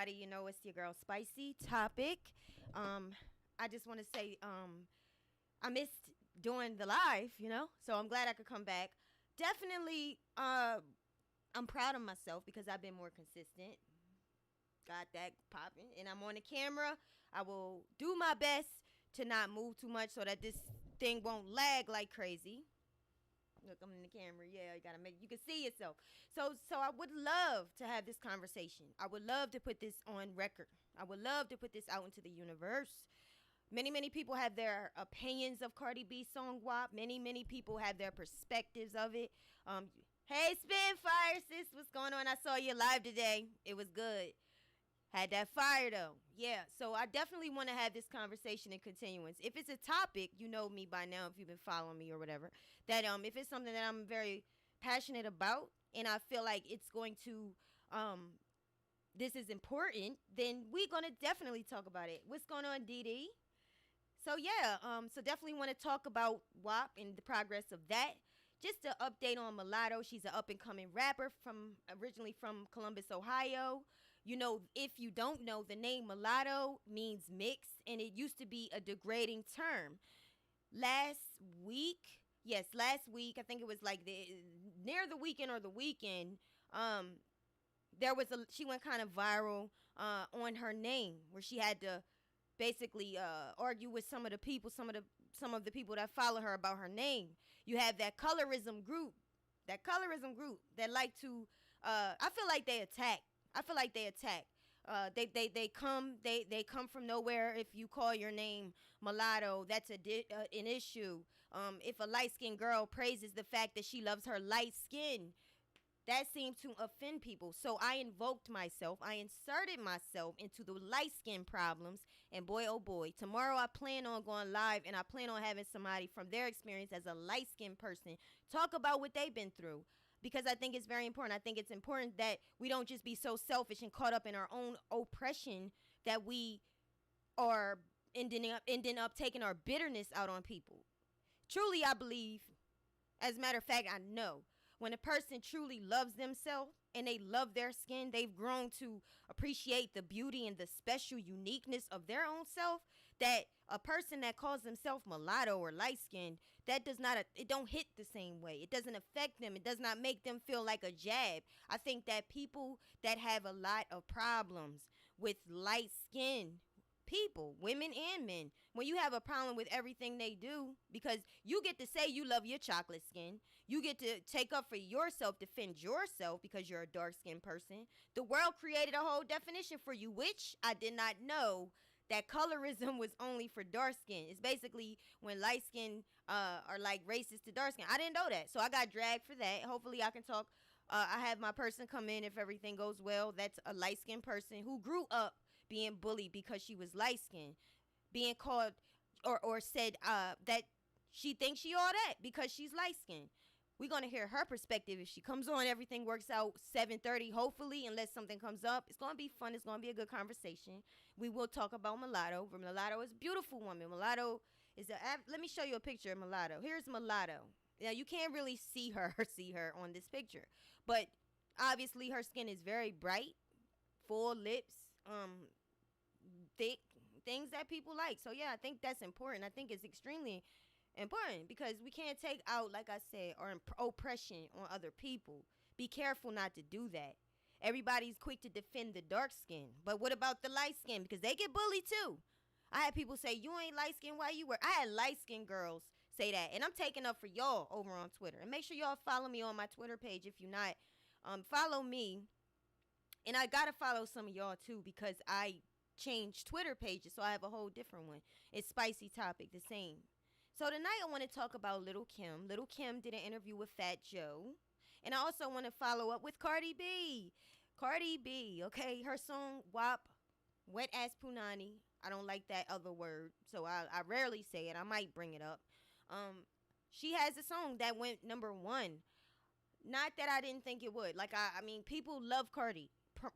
everybody. You know, it's your girl Spicy Topic. I just want to say I missed doing the live, so I'm glad I could come back. Definitely, I'm proud of myself because I've been more consistent. Got that popping, and I'm on the camera. I will do my best to not move too much so that this thing won't lag like crazy. Look, I'm in the camera. Yeah, you can see yourself. So I would love to have this conversation. I would love to put this on record. I would love to put this out into the universe. Many people have their opinions of Cardi B's song WAP. Many people have their perspectives of it. Hey, Spitfire, sis, what's going on? I saw you live today. It was good. Had that fire though. Yeah, so I definitely want to have this conversation in continuance. If it's a topic, you know me by now if you've been following me or whatever, that if it's something that I'm very passionate about and I feel like it's going to this is important, then we're going to definitely talk about it. What's going on, DD? So yeah, so definitely want to talk about WAP and the progress of that. Just to update on Mulatto, she's an up-and-coming rapper originally from Columbus, Ohio. You know, if you don't know, the name Mulatto means mixed, and it used to be a degrading term. Last week, I think it was like near the weekend or the weekend, she went kind of viral on her name, where she had to basically argue with some of the people that follow her about her name. You have that colorism group that like to I feel like they attack. They come from nowhere. If you call your name mulatto, that's an issue. If a light-skinned girl praises the fact that she loves her light skin, that seemed to offend people. So I inserted myself into the light skin problems. And boy, oh boy, tomorrow I plan on going live and I plan on having somebody from their experience as a light skinned person talk about what they've been through. Because I think it's very important. I think it's important that we don't just be so selfish and caught up in our own oppression that we are ending up taking our bitterness out on people. Truly, I believe, as a matter of fact, I know, when a person truly loves themselves and they love their skin, they've grown to appreciate the beauty and the special uniqueness of their own self, that a person that calls themselves mulatto or light-skinned, it don't hit the same way. It doesn't affect them. It does not make them feel like a jab. I think that people that have a lot of problems with light skin people, women and men, when you have a problem with everything they do, because you get to say you love your chocolate skin, you get to take up for yourself, defend yourself because you're a dark-skinned person. The world created a whole definition for you, which I did not know, that colorism was only for dark skin. It's basically when light skin are like racist to dark skin. I didn't know that, so I got dragged for that. Hopefully I can talk. I have my person come in if everything goes well. That's a light skinned person who grew up being bullied because she was light skinned, being called or said that she thinks she all that because she's light skinned. We're going to hear her perspective. If she comes on, everything works out 7:30, hopefully, unless something comes up. It's going to be fun. It's going to be a good conversation. We will talk about Mulatto. Mulatto is a beautiful woman. Mulatto is let me show you a picture of Mulatto. Here's Mulatto. Now, you can't really see her on this picture, but obviously her skin is very bright, full lips, thick, things that people like. So, yeah, I think that's important. I think it's extremely important because we can't take out, like I said, our oppression on other people. Be careful not to do that. Everybody's quick to defend the dark skin, but what about the light skin? Because they get bullied too. I had people say, you ain't light skinned, why you wear? I had light skinned girls say that, and I'm taking up for y'all over on Twitter. And make sure y'all follow me on my Twitter page if you're not. Follow me, and I gotta follow some of y'all too because I changed Twitter pages, so I have a whole different one. It's Spicy Topic, the same. So tonight I want to talk about Lil Kim. Lil Kim did an interview with Fat Joe. And I also want to follow up with Cardi B. Cardi B, okay? Her song WAP, Wet Ass Punani. I don't like that other word, so I rarely say it. I might bring it up. She has a song that went #1. Not that I didn't think it would. Like, I mean, people love Cardi.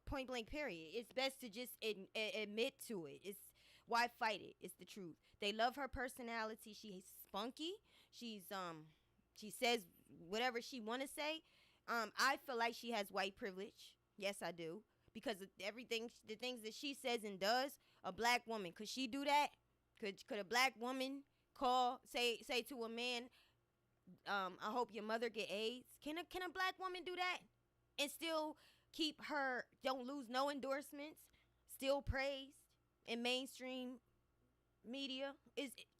Point blank, period. It's best to just admit to it. It's why fight it. It's the truth. They love her personality. She's spunky. She says whatever she want to say. I feel like she has white privilege. Yes, I do. because of everything, the things that she says and does. A black woman, could she do that? Could a black woman say to a man, I hope your mother get AIDS? Can a black woman do that and still keep her, don't lose no endorsements, still praised in mainstream media?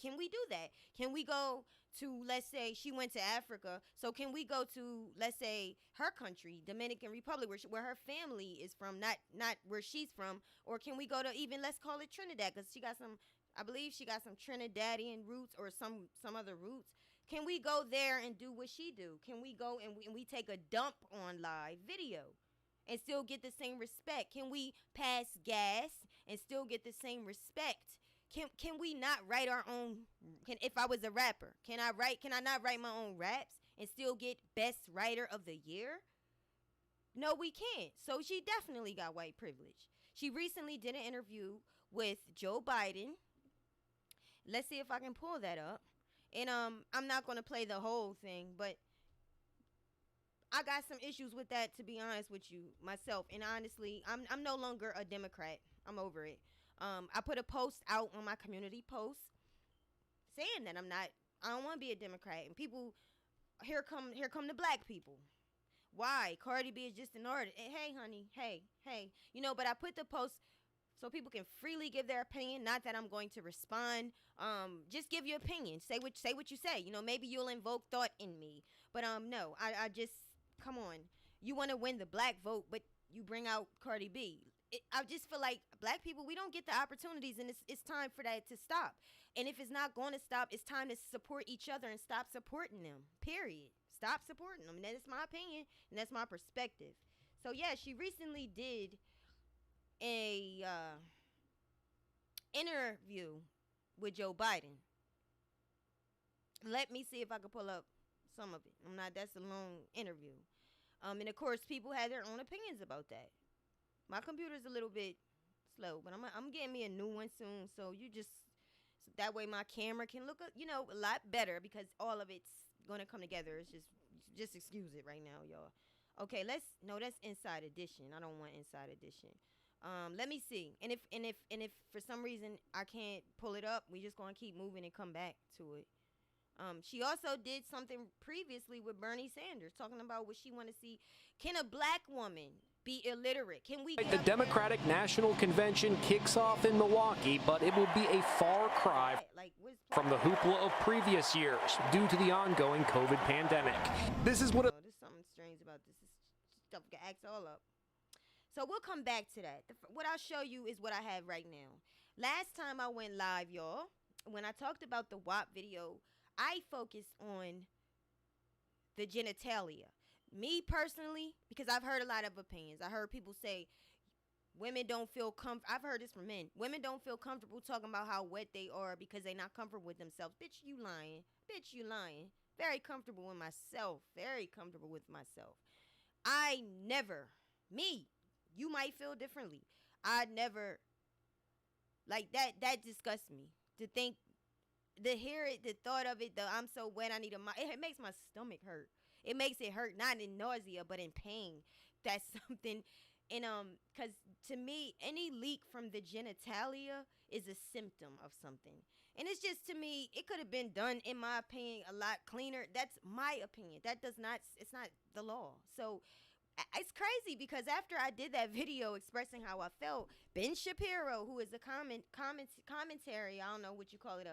Can we do that? Can we go to, let's say she went to Africa, so can we go to, let's say, her country, Dominican Republic, where her family is from, not where she's from? Or can we go to, even, let's call it Trinidad, because she got some, I believe she got some Trinidadian roots or some other roots. Can we go there and do what she do? Can we go and we take a dump on live video and still get the same respect? Can we pass gas and still get the same respect? Can we not write our own? If I was a rapper, can I not write my own raps and still get best writer of the year? No, we can't. So she definitely got white privilege. She recently did an interview with Joe Biden. Let's see if I can pull that up. And I'm not going to play the whole thing, but I got some issues with that, to be honest with you, myself. And honestly, I'm no longer a Democrat. I'm over it. I put a post out on my community post saying that I don't want to be a Democrat. And people, here come the black people. Why? Cardi B is just an artist. Hey, honey. Hey. But I put the post so people can freely give their opinion. Not that I'm going to respond. Just give your opinion. Say what you say. Maybe you'll invoke thought in me. But no, I just, come on. You want to win the black vote, but you bring out Cardi B. I just feel like black people, we don't get the opportunities, and it's time for that to stop. And if it's not going to stop, it's time to support each other and stop supporting them. Period. Stop supporting them. And that's my opinion, and that's my perspective. So yeah, she recently did a interview with Joe Biden. Let me see if I can pull up some of it. That's a long interview. And of course, people had their own opinions about that. My computer's a little bit slow, but I'm getting me a new one soon. So that way my camera can look a lot better, because all of it's gonna come together. It's just excuse it right now, y'all. Okay, that's Inside Edition. I don't want Inside Edition. Let me see. And if for some reason I can't pull it up, we just gonna keep moving and come back to it. She also did something previously with Bernie Sanders, talking about what she want to see. Can a black woman be illiterate? Can we? The Democratic National Convention kicks off in Milwaukee, but it will be a far cry from the hoopla of previous years due to the ongoing COVID pandemic. This is what. There's something strange about this. This stuff acts all up. So we'll come back to that. What I'll show you is what I have right now. Last time I went live, y'all, when I talked about the WAP video, I focused on the genitalia. Me personally, because I've heard a lot of opinions. I heard people say women don't feel comfortable. I've heard this from men. Women don't feel comfortable talking about how wet they are because they're not comfortable with themselves. Bitch, you lying. Bitch, you lying. Very comfortable with myself. Very comfortable with myself. You might feel differently. I never, like that disgusts me. To think, to hear it, the thought of it, I'm so wet, I need it makes my stomach hurt. It makes it hurt, not in nausea, but in pain. That's something, and because to me, any leak from the genitalia is a symptom of something. And it's just, to me, it could have been done, in my opinion, a lot cleaner. That's my opinion. It's not the law. So it's crazy, because after I did that video expressing how I felt, Ben Shapiro, who is a commentary, I don't know what you call it,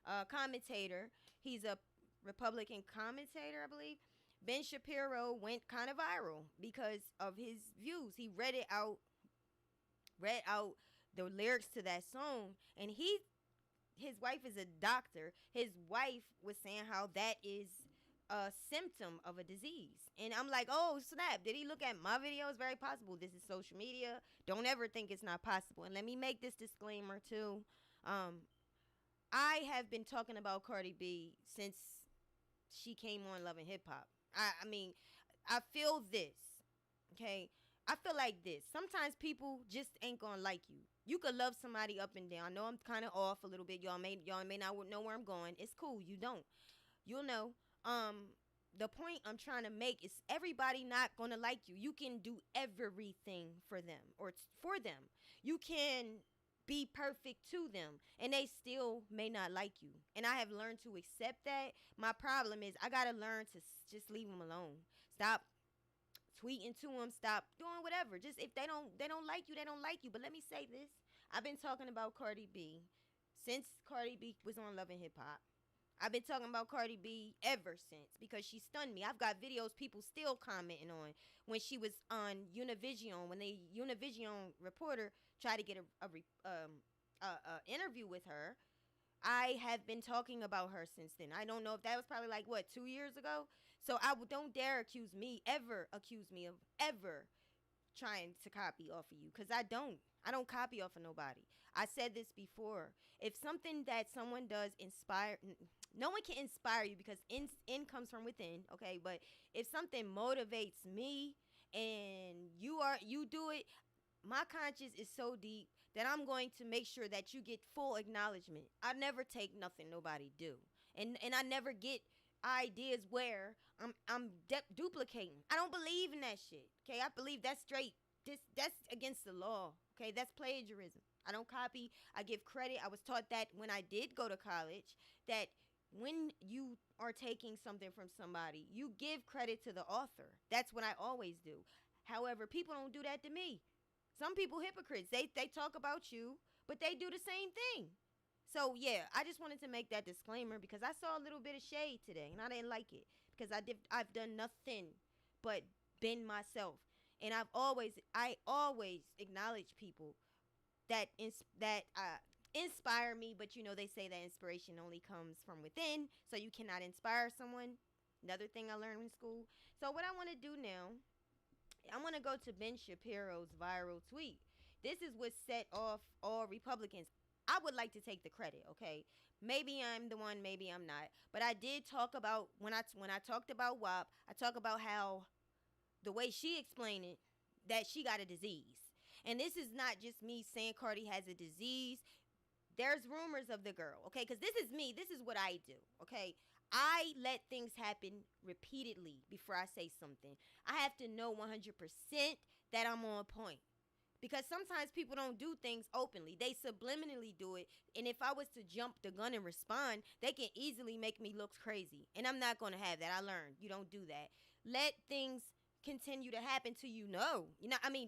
a commentator. He's a Republican commentator, I believe. Ben Shapiro went kind of viral because of his views. He read out the lyrics to that song, and his wife is a doctor. His wife was saying how that is a symptom of a disease. And I'm like, oh, snap. Did he look at my videos? Very possible. This is social media. Don't ever think it's not possible. And let me make this disclaimer, too. I have been talking about Cardi B since she came on Love and Hip Hop. I mean, I feel this, okay? I feel like this. Sometimes people just ain't gonna like you. You could love somebody up and down. I know I'm kind of off a little bit. Y'all may not know where I'm going. It's cool. You don't. You'll know. the point I'm trying to make is everybody not gonna like you. You can do everything for them for them. You can be perfect to them and they still may not like you. And I have learned to accept that. My problem is I gotta learn to just leave them alone. Stop tweeting to them. Stop doing whatever. Just if they don't like you, they don't like you. But let me say this: I've been talking about Cardi B since Cardi B was on Love and Hip Hop. I've been talking about Cardi B ever since because she stunned me. I've got videos people still commenting on when she was on Univision, when the Univision reporter tried to get a interview with her. I have been talking about her since then. I don't know if that was probably like what 2 years ago. So don't dare accuse me of ever trying to copy off of you, because I don't copy off of nobody. I said this before. If something that someone does no one can inspire you because in comes from within, okay? But if something motivates me and you do it, my conscience is so deep that I'm going to make sure that you get full acknowledgement. I never take nothing nobody do. And I never get ideas where I'm duplicating. I don't believe in that shit. Okay? I believe that's straight. That's against the law. Okay? That's plagiarism. I don't copy. I give credit. I was taught that when I did go to college, that when you are taking something from somebody, you give credit to the author. That's what I always do. However, people don't do that to me. Some people hypocrites. They talk about you, but they do the same thing. So yeah, I just wanted to make that disclaimer because I saw a little bit of shade today and I didn't like it because I've done nothing but been myself. And I always acknowledge people that inspire me, but they say that inspiration only comes from within, so you cannot inspire someone. Another thing I learned in school. So what I want to do now, I want to go to Ben Shapiro's viral tweet. This is what set off all Republicans. I would like to take the credit, okay? Maybe I'm the one, maybe I'm not. But I did talk about, when I talked about WAP, I talk about how the way she explained it, that she got a disease. And this is not just me saying Cardi has a disease. There's rumors of the girl, okay? Because this is me. This is what I do, okay? I let things happen repeatedly before I say something. I have to know 100% that I'm on point. Because sometimes people don't do things openly. They subliminally do it. And if I was to jump the gun and respond, they can easily make me look crazy. And I'm not going to have that. I learned. You don't do that. Let things continue to happen till you know.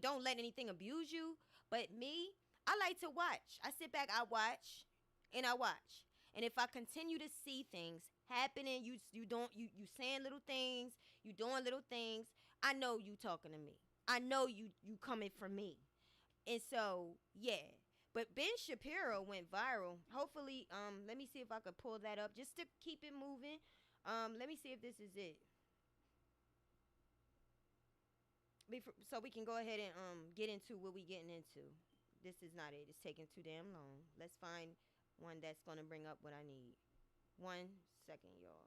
Don't let anything abuse you. But me, I like to watch. I sit back, I watch, and I watch. And if I continue to see things happening, you saying little things, you doing little things, I know you talking to me. I know you coming for me. And so, yeah. But Ben Shapiro went viral. Hopefully, let me see if I could pull that up just to keep it moving. Let me see if this is it. So we can go ahead and get into what we getting into. This is not it. It's taking too damn long. Let's find one that's going to bring up what I need. 1 second, y'all.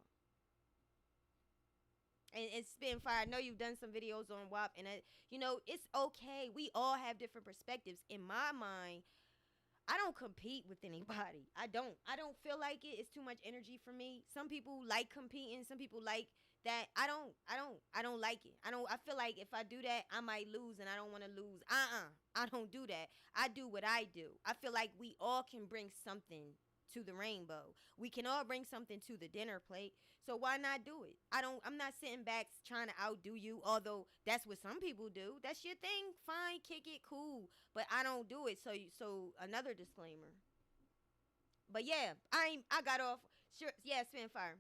And it's been fire. I know you've done some videos on WAP, and it's okay. We all have different perspectives. In my mind, I don't compete with anybody. I don't feel like it. It's too much energy for me. Some people like competing. Some people like that. I don't like it. I feel like if I do that, I might lose, and I don't want to lose. I don't do that. I do what I do. I feel like we all can bring something to the rainbow. We can all bring something to the dinner plate. So why not do it? I'm not sitting back trying to outdo you, although that's what some people do. That's your thing. Fine, kick it, cool. But I don't do it. So another disclaimer. But yeah, I got off. Sure, yeah, spin fire.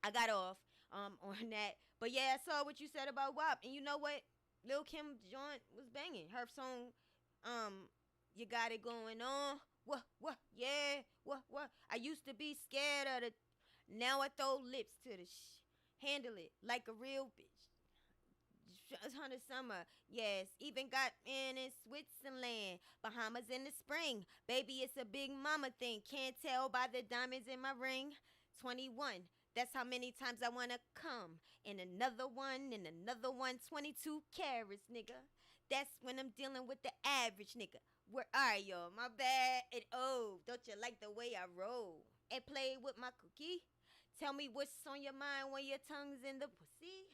I got off on that. But yeah, I saw what you said about WAP. And you know what? Lil Kim joint was banging. Her song, You Got It Going On. What, yeah, what? I used to be scared of the, now I throw lips to the handle it like a real bitch. 100 summer, yes, even got in Switzerland, Bahamas in the spring. Baby, it's a big mama thing, can't tell by the diamonds in my ring. 21, that's how many times I wanna come. And another one, 22 carats, nigga. That's when I'm dealing with the average nigga. Alright, y'all, my bad. And don't you like the way I roll and play with my cookie? Tell me what's on your mind when your tongue's in the pussy.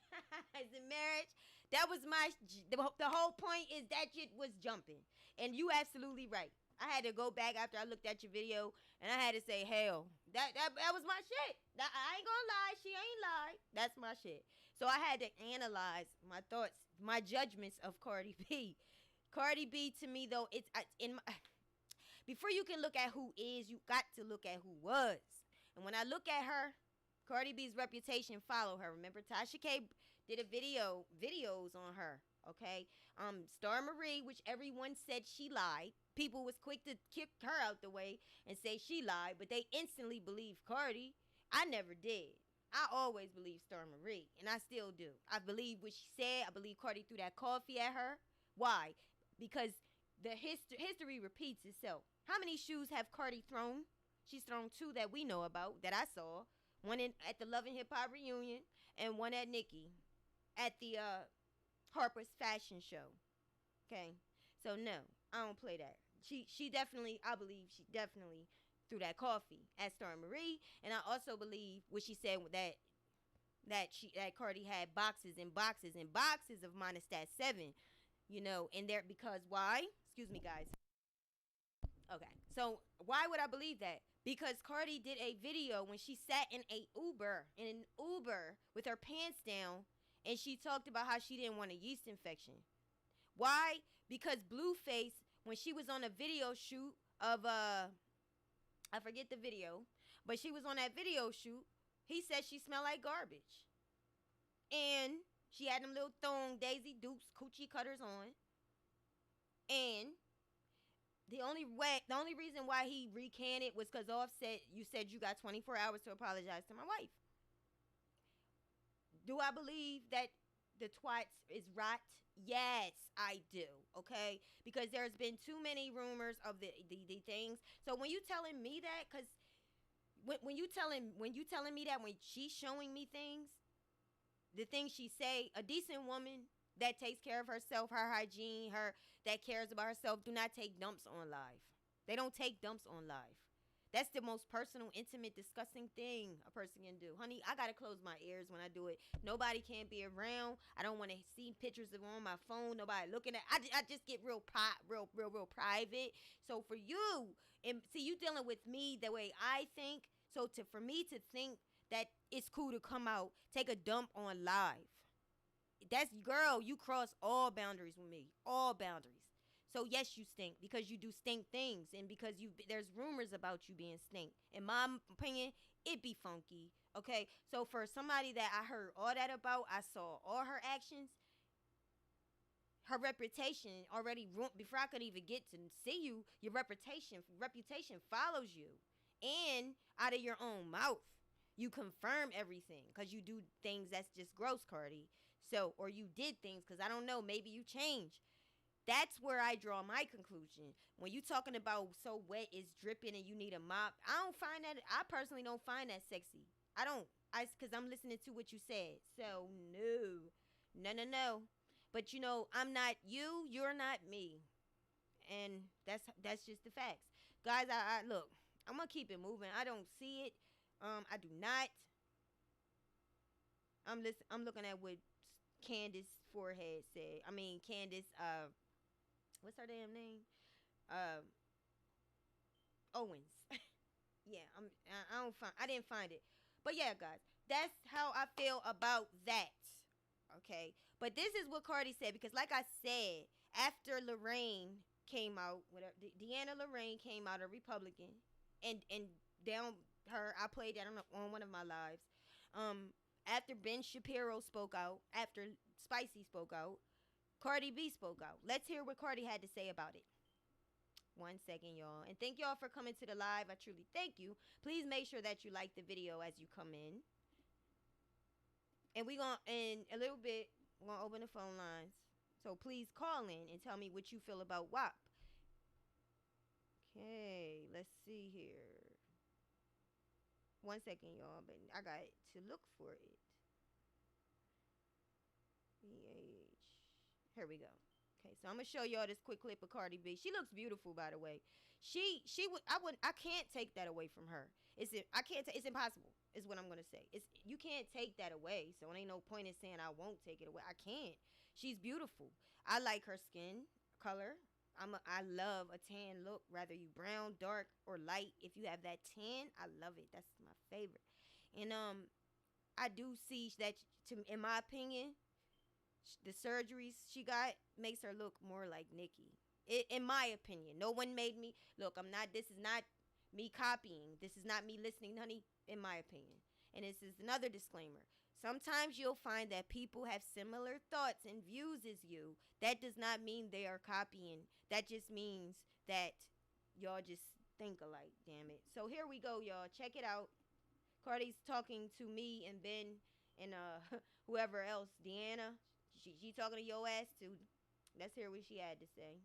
Is it marriage? That was the whole point is that shit was jumping. And you absolutely right. I had to go back after I looked at your video and I had to say, hell, that was my shit. I ain't gonna lie, she ain't lied. That's my shit. So I had to analyze my thoughts, my judgments of Cardi B. Cardi B to me though, before you can look at who is, you got to look at who was. And when I look at her, Cardi B's reputation follow her. Remember, Tasha K did videos on her. Okay, Star Marie, which everyone said she lied. People was quick to kick her out the way and say she lied, but they instantly believed Cardi. I never did. I always believed Star Marie, and I still do. I believe what she said. I believe Cardi threw that coffee at her. Why? Because the history repeats itself. How many shoes have Cardi thrown? She's thrown two that we know about, that I saw. One at the Love and Hip Hop reunion, and one at Nicki at the Harper's fashion show. Okay, so no, I don't play that. She definitely, I believe she definitely threw that coffee at Star Marie, and I also believe what she said that Cardi had boxes and boxes and boxes of Monistat 7, in there because why? Excuse me, guys. Okay, so why would I believe that? Because Cardi did a video when she sat in an Uber with her pants down, and she talked about how she didn't want a yeast infection. Why? Because Blueface, when she was on a video shoot of I forget the video, but she was on that video shoot, he said she smelled like garbage. And she had them little thong Daisy Dukes coochie cutters on. And the only reason why he recanted was because Offset, you said you got 24 hours to apologize to my wife. Do I believe that the twats is rot? Yes, I do. Okay, because there's been too many rumors of the things. So when you telling me that, because when you telling me that, when she's showing me things, the things she say, a decent woman that takes care of herself, her hygiene, that cares about herself, do not take dumps on live. They don't take dumps on live. That's the most personal, intimate, disgusting thing a person can do. Honey, I gotta close my ears when I do it. Nobody can be around. I don't want to see pictures of on my phone. Nobody looking at. I just get real private. So for you, and see, you dealing with me the way I think. So for me to think that it's cool to come out, take a dump on live. That's, girl, you cross all boundaries with me. All boundaries. So yes, you stink because you do stink things, and because there's rumors about you being stink. In my opinion, it be funky. Okay, so for somebody that I heard all that about, I saw all her actions, her reputation already ruined before I could even get to see you. Your reputation follows you, and out of your own mouth, you confirm everything because you do things that's just gross, Cardi. So, or you did things because I don't know, maybe you changed. That's where I draw my conclusion. When you talking about so wet it's dripping and you need a mop, I personally don't find that sexy. I don't. Because I'm listening to what you said. So no. But I'm not you. You're not me, and that's just the facts, guys. I look. I'm gonna keep it moving. I don't see it. I do not. I'm looking at what Candace forehead said. I mean Candace. What's her damn name? Uh, Owens. Yeah, I didn't find it, but yeah, guys, that's how I feel about that. Okay, but this is what Cardi said because, like I said, after Lorraine came out, whatever, Deanna Lorraine came out, a Republican, and down her, I played that on one of my lives. After Ben Shapiro spoke out, after Spicy spoke out, Cardi B spoke out. Let's hear what Cardi had to say about it. 1 second, y'all. And thank y'all for coming to the live. I truly thank you. Please make sure that you like the video as you come in. And we gonna, in a little bit, we're gonna open the phone lines. So please call in and tell me what you feel about WAP. Okay, let's see here. 1 second, y'all, but I got to look for it. Here we go. Okay, so I'm gonna show y'all this quick clip of Cardi B. She looks beautiful, by the way. She would. I can't take that away from her. I can't. It's impossible. Is what I'm gonna say. You can't take that away. So it ain't no point in saying I won't take it away. I can't. She's beautiful. I like her skin color. I love a tan look, whether you brown, dark, or light. If you have that tan, I love it. That's my favorite. And I do see that, in my opinion, the surgeries she got makes her look more like Nicki. In my opinion, no one made me look. I'm not. This is not me copying. This is not me listening, honey. In my opinion, and this is another disclaimer. Sometimes you'll find that people have similar thoughts and views as you. That does not mean they are copying. That just means that y'all just think alike. Damn it. So here we go, y'all. Check it out. Cardi's talking to me and Ben and whoever else. Deanna. She talking to your ass too. Let's hear what she had to say.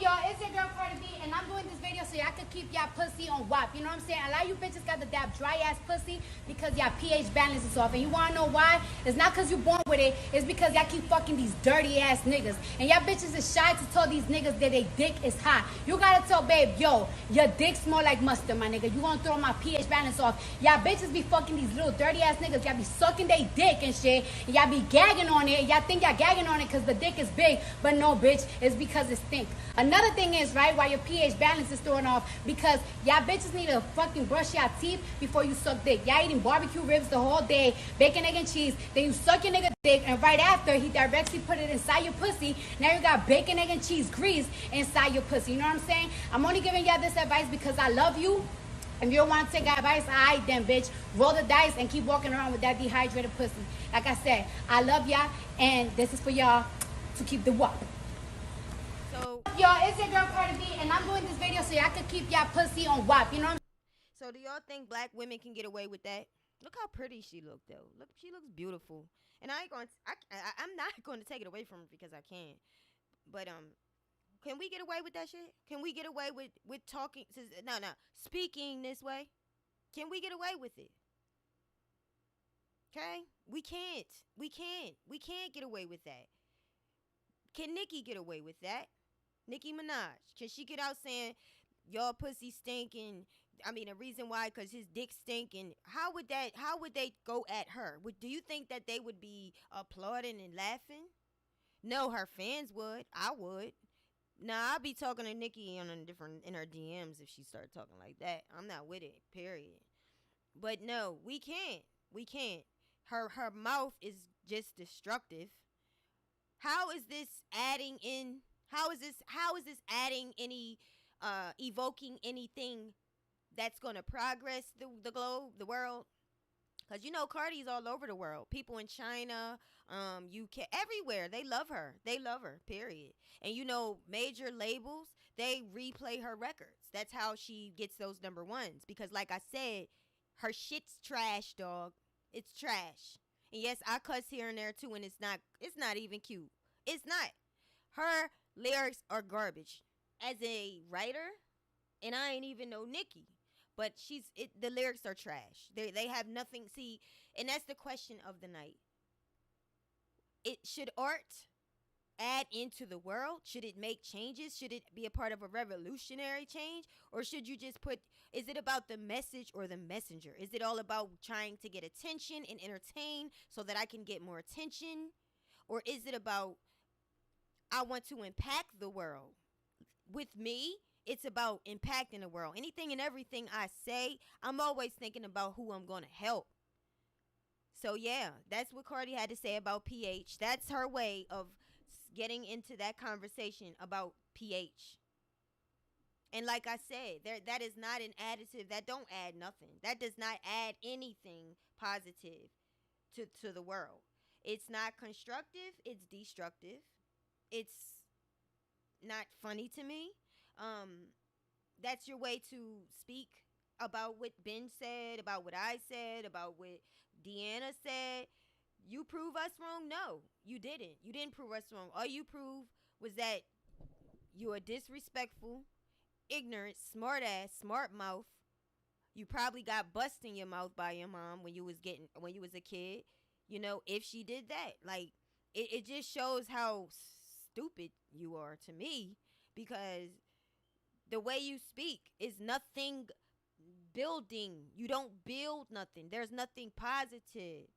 Y'all, it's your girl Cardi B, and I'm doing this video so y'all can keep y'all pussy on WAP. You know what I'm saying? A lot of you bitches got the dab dry ass pussy because y'all pH balance is off. And you wanna know why? It's not because you born with it. It's because y'all keep fucking these dirty ass niggas. And y'all bitches is shy to tell these niggas that they dick is hot. You gotta tell babe, yo, your dick smell like mustard, my nigga. You gonna throw my pH balance off. Y'all bitches be fucking these little dirty ass niggas. Y'all be sucking they dick and shit. And y'all be gagging on it. Y'all think y'all gagging on it because the dick is big. But no, bitch, it's because it stink. Another thing is, right, why your pH balance is throwing off, because y'all bitches need to fucking brush your teeth before you suck dick. Y'all eating barbecue ribs the whole day, bacon, egg, and cheese. Then you suck your nigga dick, and right after, he directly put it inside your pussy. Now you got bacon, egg, and cheese grease inside your pussy. You know what I'm saying? I'm only giving y'all this advice because I love you. If you don't want to take advice, alright then, bitch. Roll the dice and keep walking around with that dehydrated pussy. Like I said, I love y'all, and this is for y'all to keep the WAP. So, y'all, it's your girl Cardi B, and I'm doing this video so y'all can keep y'all pussy on WAP. You know what I'm so do y'all think black women can get away with that? Look how pretty she looked, though. Look, she looks beautiful. And I'm not going to take it away from her because I can. But can we get away with that shit? Can we get away with talking? No, speaking this way. Can we get away with it? Okay, we can't. We can't get away with that. Can Nicki get away with that? Nicki Minaj, can she get out saying y'all pussy stinking? I mean, the reason why, because his dick stinking. How would they go at her? Do you think that they would be applauding and laughing? No, her fans would. I would. Nah, I'd be talking to Nicki in her DMs if she started talking like that. I'm not with it. Period. But no, we can't. We can't. Her mouth is just destructive. How is this adding in? How is this adding any, evoking anything that's gonna progress the globe, the world? Cause you know Cardi's all over the world. People in China, UK, everywhere. They love her. They love her. Period. And you know, major labels, they replay her records. That's how she gets those number ones. Because like I said, her shit's trash, dog. It's trash. And yes, I cuss here and there too, and it's not even cute. It's not. Her lyrics are garbage. As a writer, and I ain't even know Nicki, but the lyrics are trash. They have nothing. See, and that's the question of the night. Should art add into the world? Should it make changes? Should it be a part of a revolutionary change? Or should you just is it about the message or the messenger? Is it all about trying to get attention and entertain so that I can get more attention? Or is it about, I want to impact the world? With me, it's about impacting the world. Anything and everything I say, I'm always thinking about who I'm going to help. So yeah, that's what Cardi had to say about pH. That's her way of getting into that conversation about pH. And like I said, that is not an additive. That don't add nothing. That does not add anything positive to the world. It's not constructive. It's destructive. It's not funny to me. That's your way to speak about what Ben said, about what I said, about what Deanna said. You prove us wrong? No, you didn't. You didn't prove us wrong. All you proved was that you are disrespectful, ignorant, smart ass, smart mouth. You probably got bust in your mouth by your mom when you was a kid. You know, if she did that, like it just shows how stupid you are to me. because the way you speak is nothing building. You don't build nothing. There's nothing positive.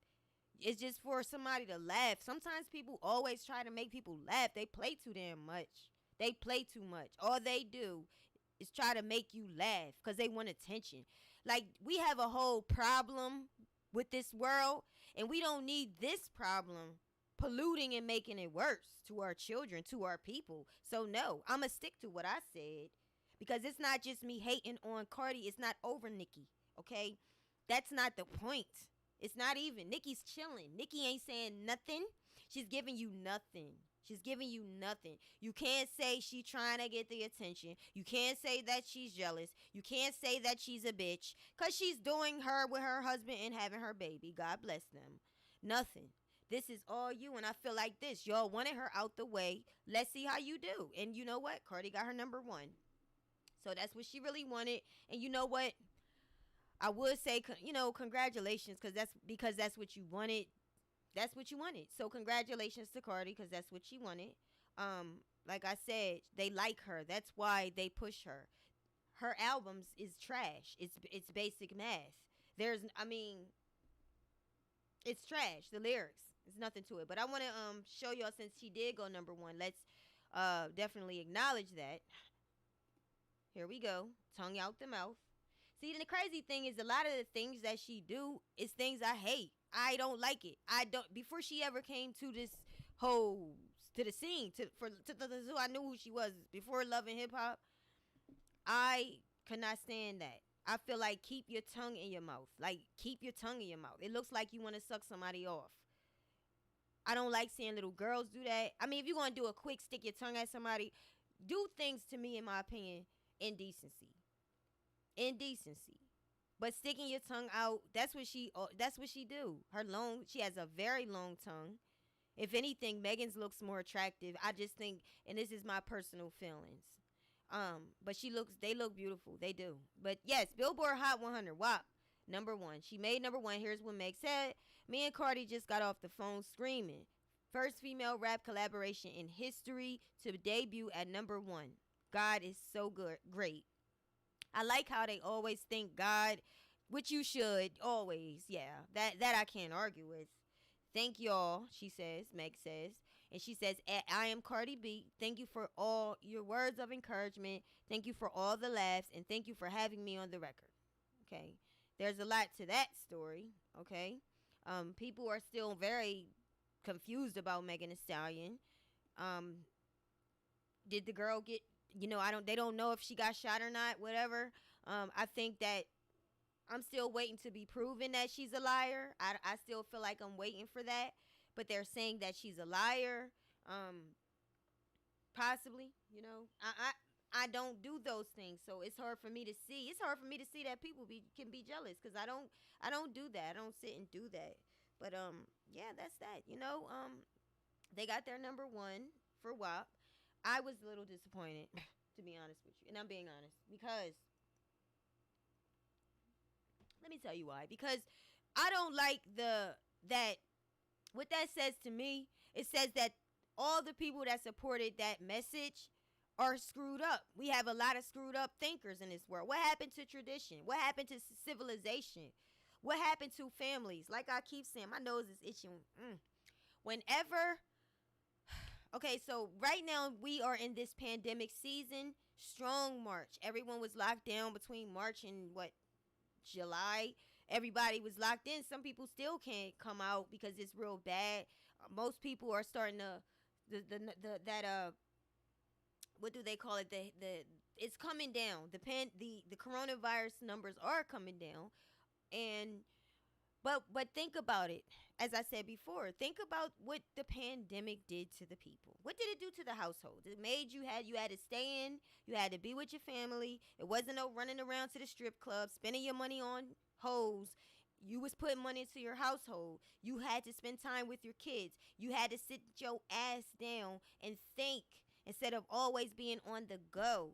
It's just for somebody to laugh. Sometimes people always try to make people laugh. They play too damn much. They play too much. All they do is try to make you laugh because they want attention. Like, we have a whole problem with this world, and we don't need this problem polluting and making it worse to our children, to our people. So no, I'm going to stick to what I said, because it's not just me hating on Cardi. It's not over Nicki, okay? That's not the point. It's not even. Nicki's chilling. Nicki ain't saying nothing. She's giving you nothing. She's giving you nothing. You can't say she trying to get the attention. You can't say that she's jealous. You can't say that she's a bitch, because she's doing her with her husband and having her baby. God bless them. Nothing. This is all you, and I feel like this. Y'all wanted her out the way. Let's see how you do. And you know what? Cardi got her number one. So that's what she really wanted. And you know what? I would say, congratulations, because that's what you wanted. That's what you wanted. So congratulations to Cardi, because that's what she wanted. Like I said, they like her. That's why they push her. Her albums is trash. It's basic math. It's trash. The lyrics, there's nothing to it. But I want to show y'all, since she did go number one, let's definitely acknowledge that. Here we go. Tongue out the mouth. See, the crazy thing is, a lot of the things that she do is things I hate. I don't like it. Before she ever came to this to the scene, so I knew who she was, before loving hip hop, I could not stand that. I feel like, keep your tongue in your mouth. Like, keep your tongue in your mouth. It looks like you want to suck somebody off. I don't like seeing little girls do that. I mean, if you're going to do a quick stick your tongue at somebody, do things, to me, in my opinion, in decency. But sticking your tongue out, that's what she do. She has a very long tongue. If anything, Megan's looks more attractive. I just think, and this is my personal feelings. But they look beautiful. They do. But yes, Billboard Hot 100 WAP, number one. She made number one. Here's what Meg said. Me and Cardi just got off the phone screaming. First female rap collaboration in history to debut at number one. God is so good. Great. I like how they always thank God, which you should always. Yeah, that I can't argue with. Thank y'all, she says, Meg says. And she says, I am Cardi B. Thank you for all your words of encouragement. Thank you for all the laughs. And thank you for having me on the record. Okay. There's a lot to that story. Okay. People are still very confused about Megan Thee Stallion. Did the girl get, they don't know if she got shot or not, whatever. I think that I'm still waiting to be proven that she's a liar. I still feel like I'm waiting for that. But they're saying that she's a liar. Possibly, I don't do those things, so it's hard for me to see. It's hard for me to see that people can be jealous, because I don't do that. I don't sit and do that. But yeah, that's that. They got their number one for WAP. I was a little disappointed, to be honest with you, and I'm being honest, because let me tell you why. Because I don't like that. What that says to me, it says that all the people that supported that message are screwed up. We have a lot of screwed up thinkers in this world. What happened to tradition? What happened to civilization? What happened to families? Like I keep saying, my nose is itching. Okay, so right now we are in this pandemic season. Strong March. Everyone was locked down between March and July. Everybody was locked in. Some people still can't come out because it's real bad. Most people are starting to what do they call it? It's coming down. The coronavirus numbers are coming down, but think about it. As I said before, think about what the pandemic did to the people. What did it do to the household? It made you had to stay in. You had to be with your family. It wasn't no running around to the strip club, spending your money on hoes. You was putting money into your household. You had to spend time with your kids. You had to sit your ass down and think instead of always being on the go.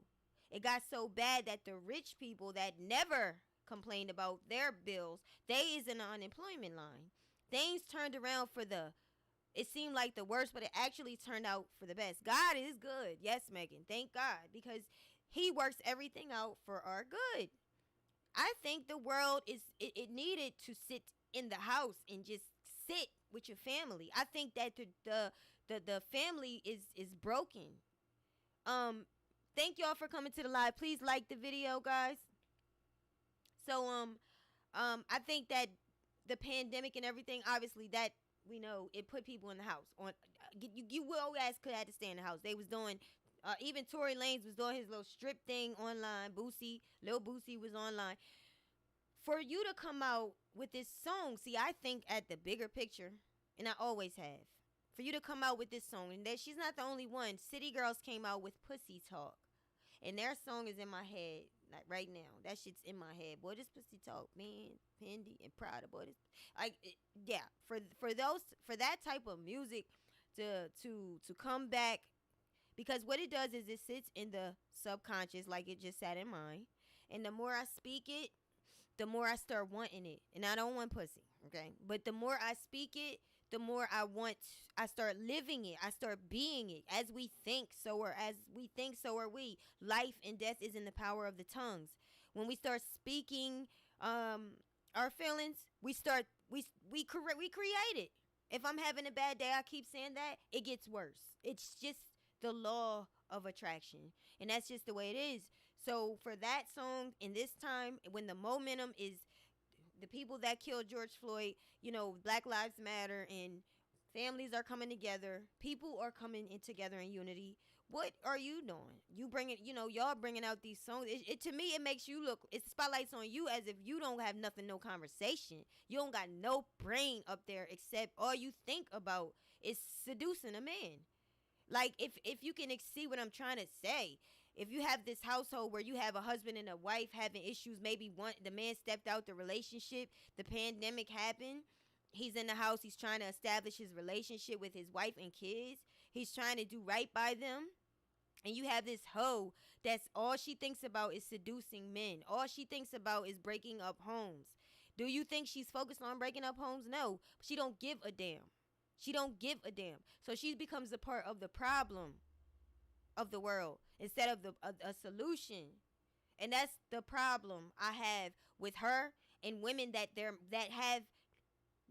It got so bad that the rich people that never complained about their bills, they is in the unemployment line. Things turned around for the it seemed like the worst, but it actually turned out for the best. God is good. Yes, Megan. Thank God, because he works everything out for our good. I think the world it needed to sit in the house and just sit with your family. I think that the family is broken. Thank y'all for coming to the live. Please like the video, guys. So I think that the pandemic and everything, obviously, that we know it put people in the house. On you will ask could have to stay in the house. They was doing even Tory Lanez was doing his little strip thing online. Lil Boosie was online. For you to come out with this song, see, I think at the bigger picture, and I always have. For you to come out with this song, and that she's not the only one. City Girls came out with Pussy Talk, and their song is in my head like right now. That shit's in my head. Boy, this Pussy Talk, man, Pendy and Prada, boy, this, yeah. For that type of music to come back, because what it does is it sits in the subconscious like it just sat in mine, and the more I speak it, the more I start wanting it. And I don't want pussy, okay? But the more I speak it, the more I start living it. I start being it. As we think, so are we. Life and death is in the power of the tongues. When we start speaking our feelings, we create it. If I'm having a bad day, I keep saying that, it gets worse. It's just the law of attraction. And that's just the way it is. So for that song in this time, when the momentum is the people that killed George Floyd, Black Lives Matter, and families are coming together, people are coming in together in unity. What are you doing? You bringing, y'all bringing out these songs. It to me, it makes you look. It's the spotlights on you as if you don't have nothing, no conversation. You don't got no brain up there except all you think about is seducing a man. Like if you can see what I'm trying to say. If you have this household where you have a husband and a wife having issues, maybe the man stepped out the relationship, the pandemic happened, he's in the house, he's trying to establish his relationship with his wife and kids, he's trying to do right by them, and you have this hoe that's all she thinks about is seducing men. All she thinks about is breaking up homes. Do you think she's focused on breaking up homes? No. She don't give a damn. She don't give a damn. So she becomes a part of the problem of the world instead of a solution. And that's the problem I have with her and women that have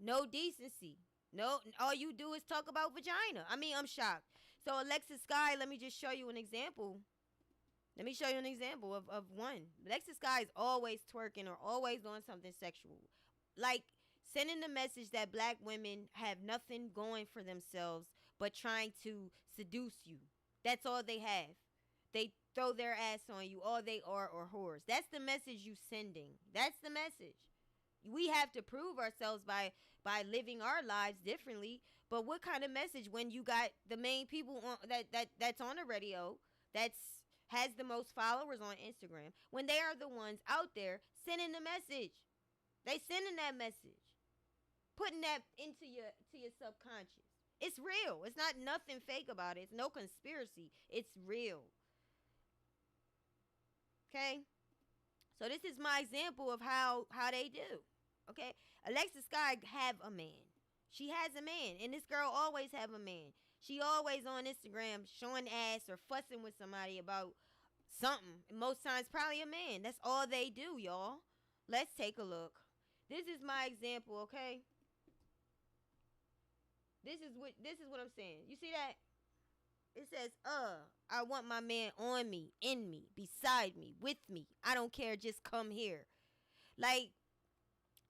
no decency. No, all you do is talk about vagina. I mean, I'm shocked. So Alexis Sky, let me just show you an example. Let me show you an example of one. Alexis Sky is always twerking or always doing something sexual. Like sending the message that black women have nothing going for themselves but trying to seduce you. That's all they have. They throw their ass on you. All they are whores. That's the message you sending. That's the message. We have to prove ourselves by living our lives differently. But what kind of message when you got the main people on that's on the radio, has the most followers on Instagram, when they are the ones out there sending the message? They sending that message, putting that into your subconscious. It's real. It's not nothing fake about it. It's no conspiracy. It's real. Okay? So this is my example of how they do. Okay? Alexis Sky have a man. She has a man. And this girl always have a man. She always on Instagram showing ass or fussing with somebody about something. Most times probably a man. That's all they do, y'all. Let's take a look. This is my example, okay? This is what I'm saying. You see that? It says, I want my man on me, in me, beside me, with me. I don't care, just come here. Like,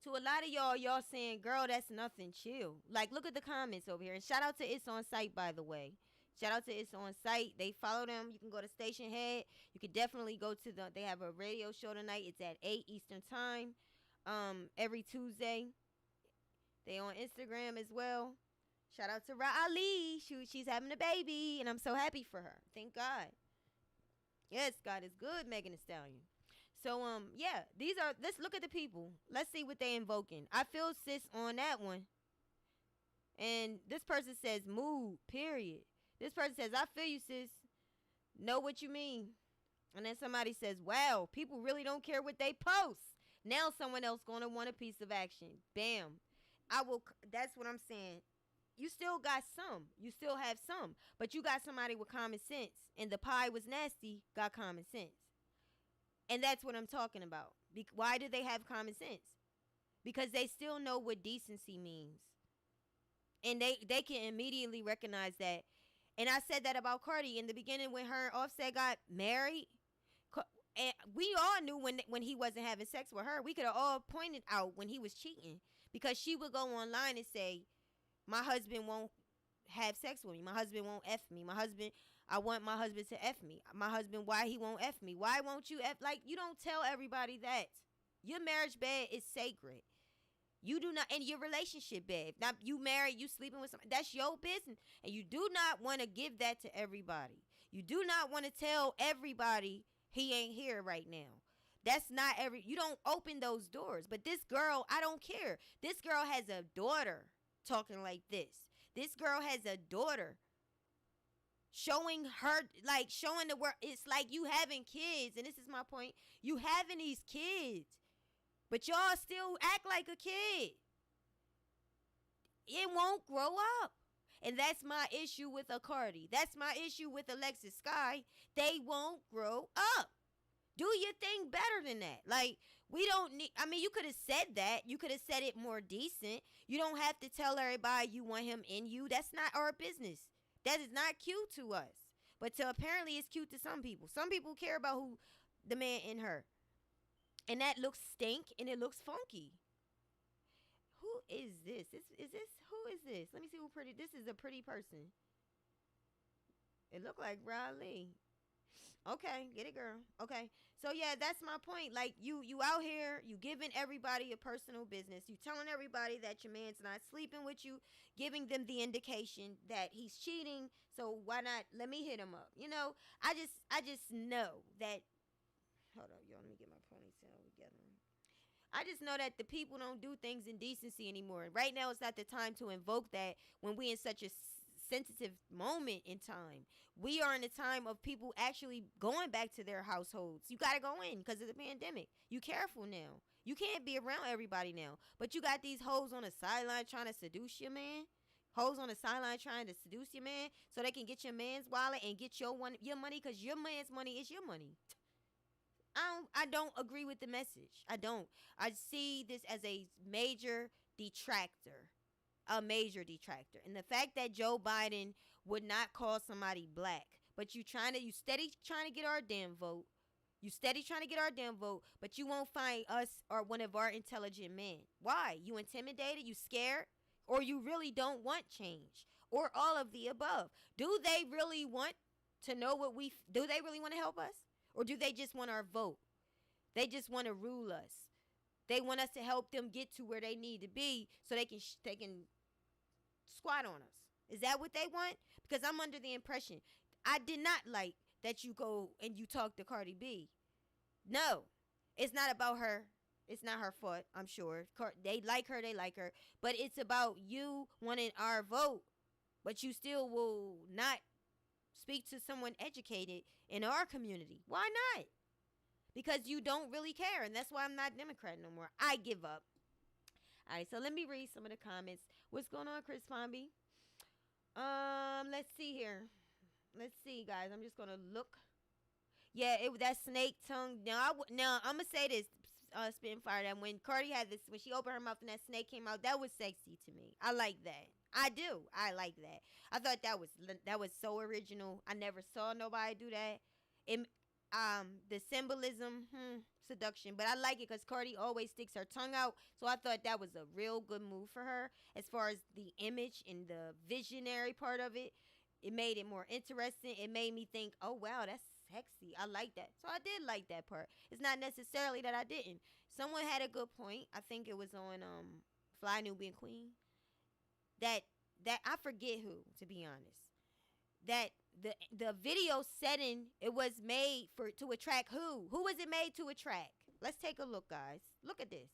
to a lot of y'all saying, girl, that's nothing, chill. Like, look at the comments over here. And shout out to It's On Site, by the way. Shout out to It's On Site. They follow them. You can go to Station Head. You could definitely go to they have a radio show tonight. It's at 8 Eastern Time. Every Tuesday. They on Instagram as well. Shout out to Ali. She's having a baby, and I'm so happy for her. Thank God. Yes, God is good, Megan Thee Stallion. So, yeah, let's look at the people. Let's see what they invoking. I feel sis on that one. And this person says, mood, period. This person says, I feel you, sis. Know what you mean. And then somebody says, wow, people really don't care what they post. Now someone else going to want a piece of action. Bam. That's what I'm saying. you still got some. You still have some. But you got somebody with common sense. And the pie was nasty, got common sense. And that's what I'm talking about. Why do they have common sense? Because they still know what decency means. And they can immediately recognize that. And I said that about Cardi in the beginning when her and Offset got married. And we all knew when he wasn't having sex with her. We could have all pointed out when he was cheating. Because she would go online and say, my husband won't have sex with me. My husband won't F me. I want my husband to F me. My husband, why he won't F me? Why won't you F? Like, you don't tell everybody that. Your marriage bed is sacred. You do not, and your relationship bed. Now, you married, you sleeping with somebody. That's your business. And you do not want to give that to everybody. You do not want to tell everybody he ain't here right now. That's not you don't open those doors. But this girl, I don't care. This girl has a daughter talking like this. This girl has a daughter showing the world. It's like you having kids. And this is my point. You having these kids. But y'all still act like a kid. It won't grow up. And that's my issue with a Cardi. That's my issue with Alexis Sky. They won't grow up. Do your thing better than that. Like, we don't need, I mean, you could have said that. You could have said it more decent. You don't have to tell everybody you want him in you. That's not our business. That is not cute to us. But apparently it's cute to some people. Some people care about who the man in her. And that looks stink and it looks funky. Who is this? Who is this? Let me see who pretty. This is a pretty person. It looked like Riley. Okay, get it, girl. Okay. So yeah, that's my point. Like you out here, you giving everybody a personal business. You telling everybody that your man's not sleeping with you, giving them the indication that he's cheating. So why not let me hit him up? You know, I just know that. Hold on, y'all. Let me get my ponytail together. I just know that the people don't do things in decency anymore. Right now, it's not the time to invoke that when we in such a sensitive moment in time. We are in a time of people actually going back to their households. You got to go in because of the pandemic. You careful now. You can't be around everybody now. But you got these hoes on the sideline trying to seduce your man. Hoes on the sideline trying to seduce your man so they can get your man's wallet and get your money because your man's money is your money. I don't agree with the message. I don't. I see this as a major detractor. A major detractor. And the fact that Joe Biden would not call somebody black, but you steady trying to get our damn vote. You steady trying to get our damn vote, but you won't find us or one of our intelligent men. Why? You intimidated? You scared? Or you really don't want change? Or all of the above? Do they really want to know do they really want to help us? Or do they just want our vote? They just want to rule us. They want us to help them get to where they need to be so they can squat on us. Is that what they want? Because I'm under the impression. I did not like that you go and you talk to Cardi B. No. It's not about her. It's not her fault, I'm sure. They like her. But it's about you wanting our vote. But you still will not speak to someone educated in our community. Why not? Because you don't really care. And that's why I'm not Democrat no more. I give up. All right, so let me read some of the comments. What's going on, Chris Pomby? Let's see here. Let's see, guys. I'm just going to look. Yeah, that snake tongue. Now, I'm going to say this, Spitfire, that when Cardi had this, when she opened her mouth and that snake came out, that was sexy to me. I like that. I do. I like that. I thought that was so original. I never saw nobody do that. The symbolism, seduction. But I like it because Cardi always sticks her tongue out. So I thought that was a real good move for her. As far as the image and the visionary part of it, it made it more interesting. It made me think, oh, wow, that's sexy. I like that. So I did like that part. It's not necessarily that I didn't. Someone had a good point. I think it was on Fly Nubian Queen. That I forget who, to be honest. That the video setting, it was made to attract who? Who was it made to attract? Let's take a look, guys. Look at this.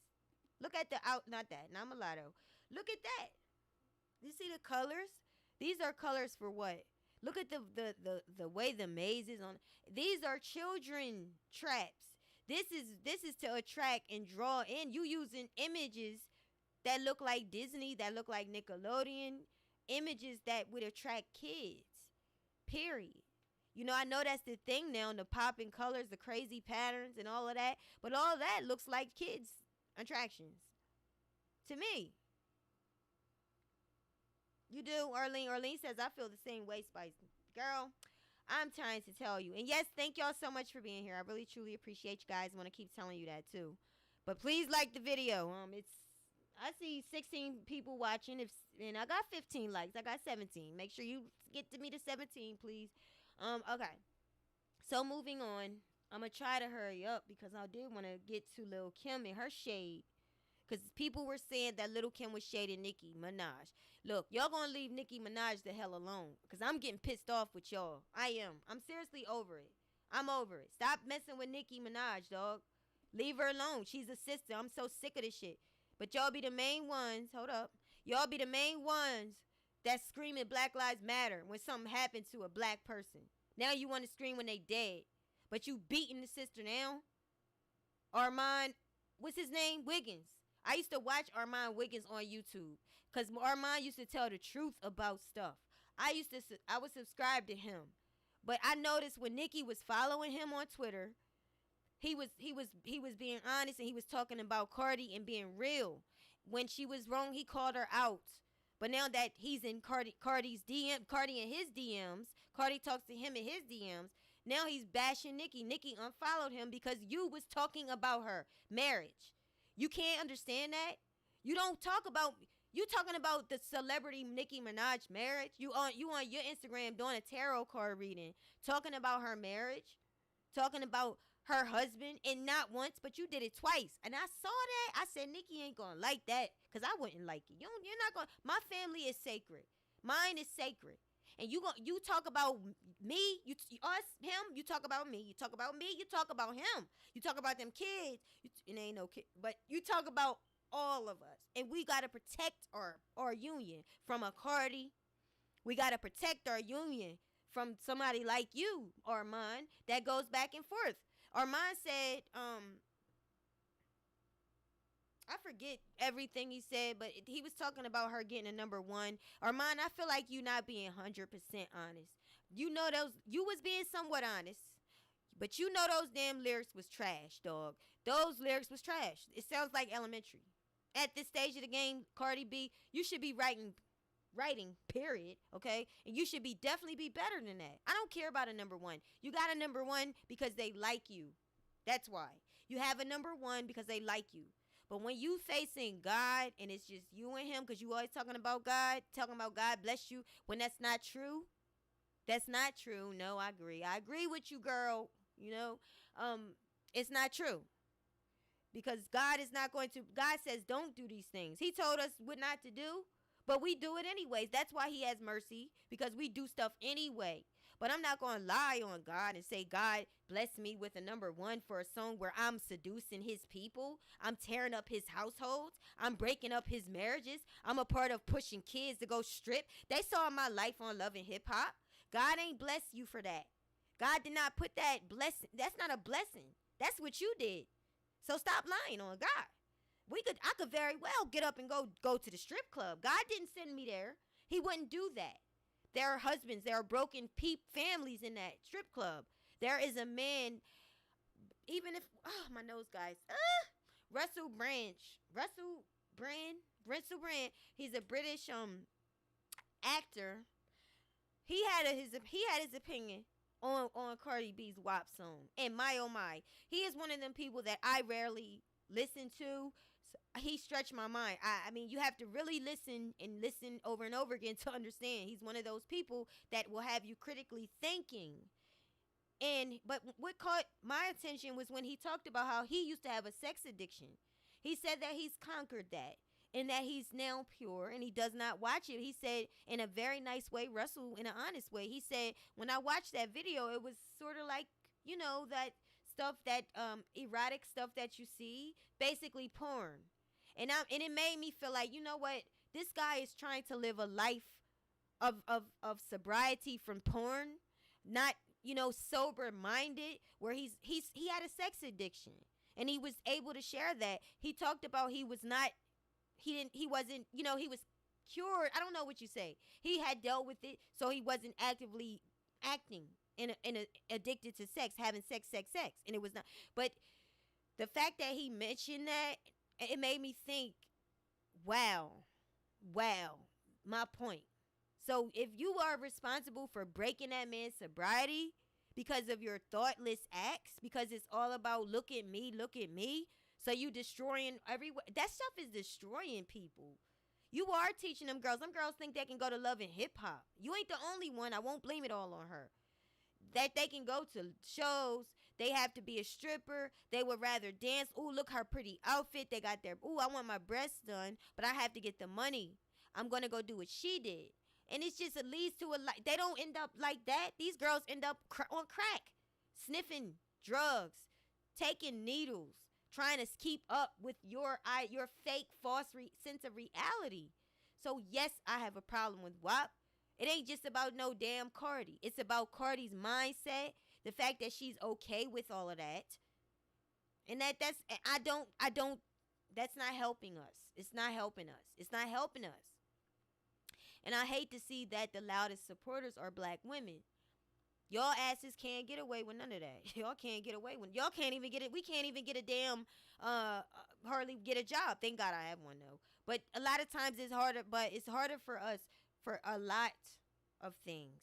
Look at not mulatto. Look at that. You see the colors? These are colors for what? Look at the way the maze is on. These are children traps. This is to attract and draw in. You using images that look like Disney, that look like Nickelodeon, images that would attract kids. Period. You know, I know that's the thing now, the popping colors, the crazy patterns and all of that. But all of that looks like kids' attractions. To me. You do, Arlene. Arlene says, I feel the same way, Spice. Girl, I'm trying to tell you. And yes, thank y'all so much for being here. I really, truly appreciate you guys. I want to keep telling you that, too. But please like the video. I see 16 people watching, and I got 15 likes. I got 17. Make sure you get to me to 17, please. Okay. So moving on, I'm gonna try to hurry up because I did want to get to Lil Kim and her shade. Because people were saying that Lil Kim was shading Nicki Minaj. Look, y'all gonna leave Nicki Minaj the hell alone. Because I'm getting pissed off with y'all. I am. I'm seriously over it. I'm over it. Stop messing with Nicki Minaj, dog. Leave her alone. She's a sister. I'm so sick of this shit. But y'all be the main ones. Hold up. Y'all be the main ones that screaming Black Lives Matter when something happened to a black person. Now you want to scream when they dead. But you beating the sister now? Armand, what's his name? Wiggins. I used to watch Armand Wiggins on YouTube. Because Armand used to tell the truth about stuff. I was subscribed to him. But I noticed when Nicki was following him on Twitter, he was being honest, and he was talking about Cardi and being real. When she was wrong, he called her out. But now that he's in Cardi's DM, Cardi in his DMs, Cardi talks to him in his DMs. Now he's bashing Nicki. Nicki unfollowed him because you was talking about her marriage. You can't understand that. You talking about the celebrity Nicki Minaj marriage. You on your Instagram doing a tarot card reading, talking about her marriage, talking about her husband, and not once, but you did it twice. And I saw that. I said, Nicki ain't gonna like that, because I wouldn't like it. You're not gonna. My family is sacred. Mine is sacred. And you talk about me, us, him. You talk about me. You talk about me. You talk about him. You talk about them kids. It ain't no kid, but you talk about all of us. And we gotta protect our union from a Cardi. We gotta protect our union from somebody like you, Armand, that goes back and forth. Armand said, I forget everything he said, but he was talking about her getting a number one. Armand, I feel like you not being 100% honest. You know you was being somewhat honest, but you know those damn lyrics was trash, dog. Those lyrics was trash. It sounds like elementary. At this stage of the game, Cardi B, you should be writing, period, okay? And you should definitely be better than that. I don't care about a number one. You got a number one because they like you. That's why. You have a number one because they like you. But when you facing God and it's just you and him, because you always talking about God bless you, when that's not true. That's not true. No, I agree. I agree with you, girl. You know, it's not true. Because God says don't do these things. He told us what not to do. But we do it anyways. That's why he has mercy, because we do stuff anyway. But I'm not going to lie on God and say, God, bless me with a number one for a song where I'm seducing his people. I'm tearing up his households. I'm breaking up his marriages. I'm a part of pushing kids to go strip. They saw my life on Love and Hip Hop. God ain't blessed you for that. God did not put that blessing. That's not a blessing. That's what you did. So stop lying on God. I could very well get up and go to the strip club. God didn't send me there. He wouldn't do that. There are husbands, there are broken families in that strip club. There is a man, even if, my nose, guys. Russell Brand. He's a British actor. He had his opinion on Cardi B's WAP song. And my oh my, he is one of them people that I rarely listen to. He stretched my mind. I mean, you have to really listen over and over again to understand. He's one of those people that will have you critically thinking. But what caught my attention was when he talked about how he used to have a sex addiction. He said that he's conquered that and that he's now pure and he does not watch it. He said in a very nice way, Russell, in an honest way, he said, when I watched that video, it was sort of like, you know, that stuff, that erotic stuff that you see, basically porn. And it made me feel like, you know what, this guy is trying to live a life of sobriety from porn, not, you know, sober minded, where he had a sex addiction and he was able to share that. He talked about he wasn't, you know, he was cured. I don't know what you say. He had dealt with it, so he wasn't actively acting in a addicted to sex, having sex, and it was not. But the fact that he mentioned that, it made me think, wow, my point. So if you are responsible for breaking that man's sobriety because of your thoughtless acts, because it's all about look at me, so you destroying everywhere. That stuff is destroying people. You are teaching them girls. Them girls think they can go to Love and Hip Hop. You ain't the only one. I won't blame it all on her. That they can go to shows. They have to be a stripper. They would rather dance. Ooh, look her pretty outfit. They got their, ooh, I want my breasts done, but I have to get the money. I'm going to go do what she did. And it's just, it leads to they don't end up like that. These girls end up on crack, sniffing drugs, taking needles, trying to keep up with your fake, false sense of reality. So yes, I have a problem with WAP. It ain't just about no damn Cardi. It's about Cardi's mindset, the fact that she's okay with all of that, and that's not helping us. It's not helping us. And I hate to see that the loudest supporters are black women. Y'all asses can't get away with none of that. Y'all can't get away with. Y'all can't even get it. We can't even get a damn hardly get a job. Thank God I have one though. But a lot of times it's harder. But it's harder for us for a lot of things.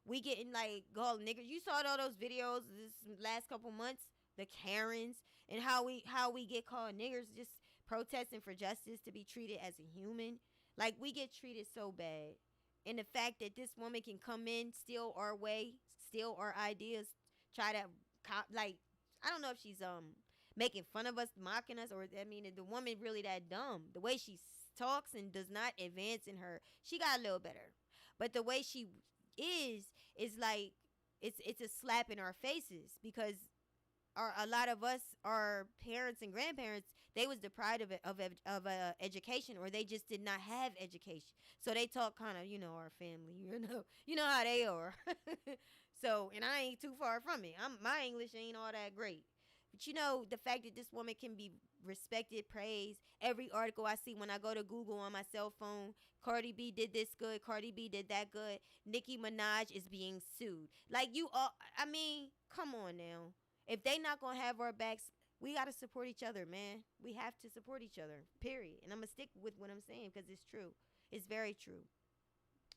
We getting like called niggers. You saw all those videos this last couple months, the Karens, and how we get called niggers, just protesting for justice, to be treated as a human. Like, we get treated so bad. And the fact that this woman can come in, steal our way, steal our ideas, try to I don't know if she's making fun of us, mocking us, or I mean, the woman really that dumb. The way she talks and does not advance in her, she got a little better. But the way she is like, it's a slap in our faces, because a lot of us, our parents and grandparents, they was deprived of education, or they just did not have education. So they talk kind of, our family, you know how they are. So, and I ain't too far from it. My English ain't all that great. But the fact that this woman can be respected, praised. Every article I see when I go to Google on my cell phone, Cardi B did this good, Cardi B did that good, Nicki Minaj is being sued. Like, come on now. If they not going to have our backs, we got to support each other, man. We have to support each other, period. And I'm going to stick with what I'm saying, because it's true. It's very true.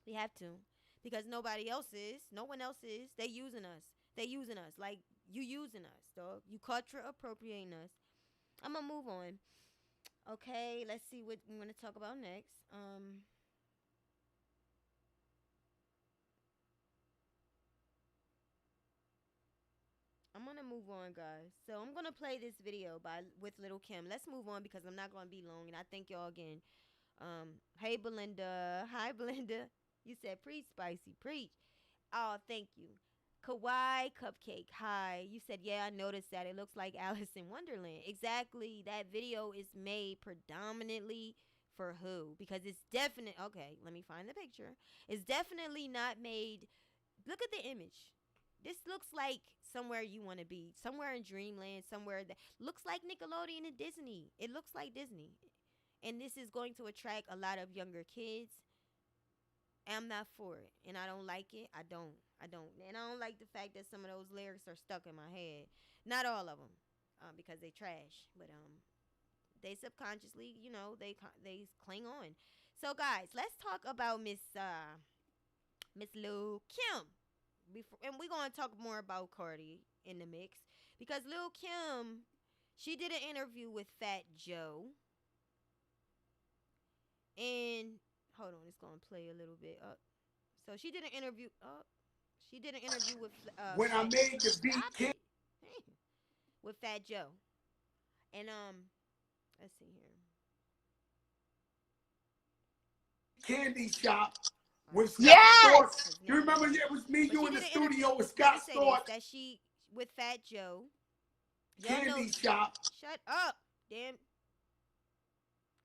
We have to. Because nobody else is. No one else is. They using us. Like, you using us, dog. You culture appropriating us. I'm going to move on. Okay, let's see what we want to talk about next. I'm going to move on, guys. So I'm going to play this video with Lil Kim. Let's move on, because I'm not going to be long. And I thank y'all again. Hey, Belinda. Hi, Belinda. You said preach, Spicy. Preach. Oh, thank you. Kawaii Cupcake. Hi. You said, yeah, I noticed that. It looks like Alice in Wonderland. Exactly. That video is made predominantly for who? Because it's definite. Okay, let me find the picture. It's definitely not made. Look at the image. This looks like somewhere you want to be. Somewhere in Dreamland. Somewhere that looks like Nickelodeon and Disney. It looks like Disney. And this is going to attract a lot of younger kids. I'm not for it. And I don't like it. I don't. And I don't like the fact that some of those lyrics are stuck in my head. Not all of them. Because they trash. But they subconsciously, they cling on. So, guys, let's talk about Miss Lil Kim. And we're going to talk more about Cardi in the mix. Because Lil Kim, she did an interview with Fat Joe. And hold on, it's gonna play a little bit up. So she did an interview. She did an interview with when I made the beat with Fat Joe. And let's see here. Candy Shop with Scott Storch. You remember it was me, you in the studio with Scott Storch. That she with Fat Joe. Candy Shop. Shut up, damn.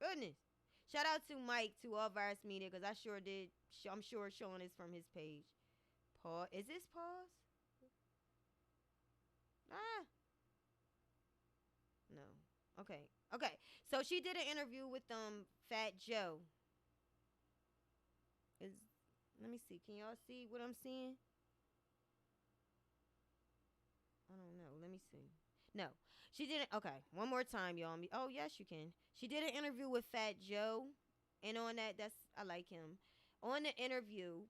Goodness. Shout out to Mike, to All Virus Media, because I sure did. I'm sure showing this from his page. Pause. Is this pause? No. Okay. So she did an interview with Fat Joe. Is let me see. Can y'all see what I'm seeing? I don't know. Let me see. No, she didn't. Okay, one more time, y'all. Oh, yes, you can. She did an interview with Fat Joe, and on that, I like him. On the interview,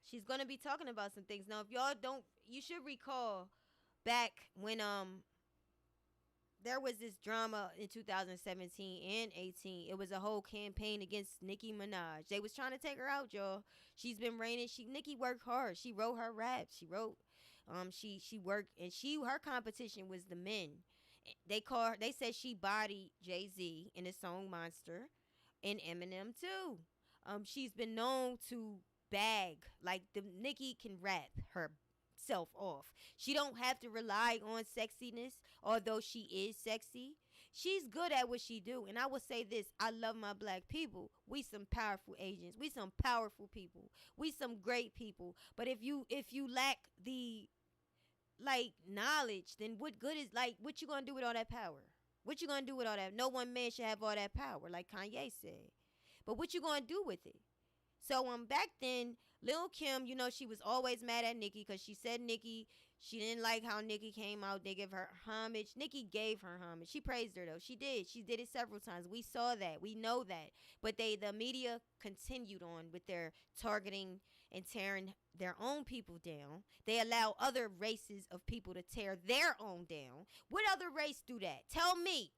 she's gonna be talking about some things. Now, if y'all don't, you should recall back when there was this drama in 2017 and 18. It was a whole campaign against Nicki Minaj. They was trying to take her out, y'all. She's been reigning. Nicki worked hard. She wrote her raps. She wrote she worked, and her competition was the men. They said she bodied Jay-Z in the song Monster, and Eminem too. She's been known to bag, like, the Nicki can rap herself off. She don't have to rely on sexiness, although she is sexy. She's good at what she do. And I will say this, I love my black people. We some powerful agents. We some powerful people. We some great people. But if you lack the, like, knowledge, then what good is, like, what you gonna do with all that power? What you gonna do with all that? No one man should have all that power, like Kanye said. But what you gonna do with it? So back then, Lil Kim, she was always mad at Nicki because she said she didn't like how Nicki came out. They give her homage. Nicki gave her homage. She praised her, though. She did. She did it several times. We saw that. We know that. But the media continued on with their targeting and tearing their own people down. They allow other races of people to tear their own down. What other race do that? Tell me.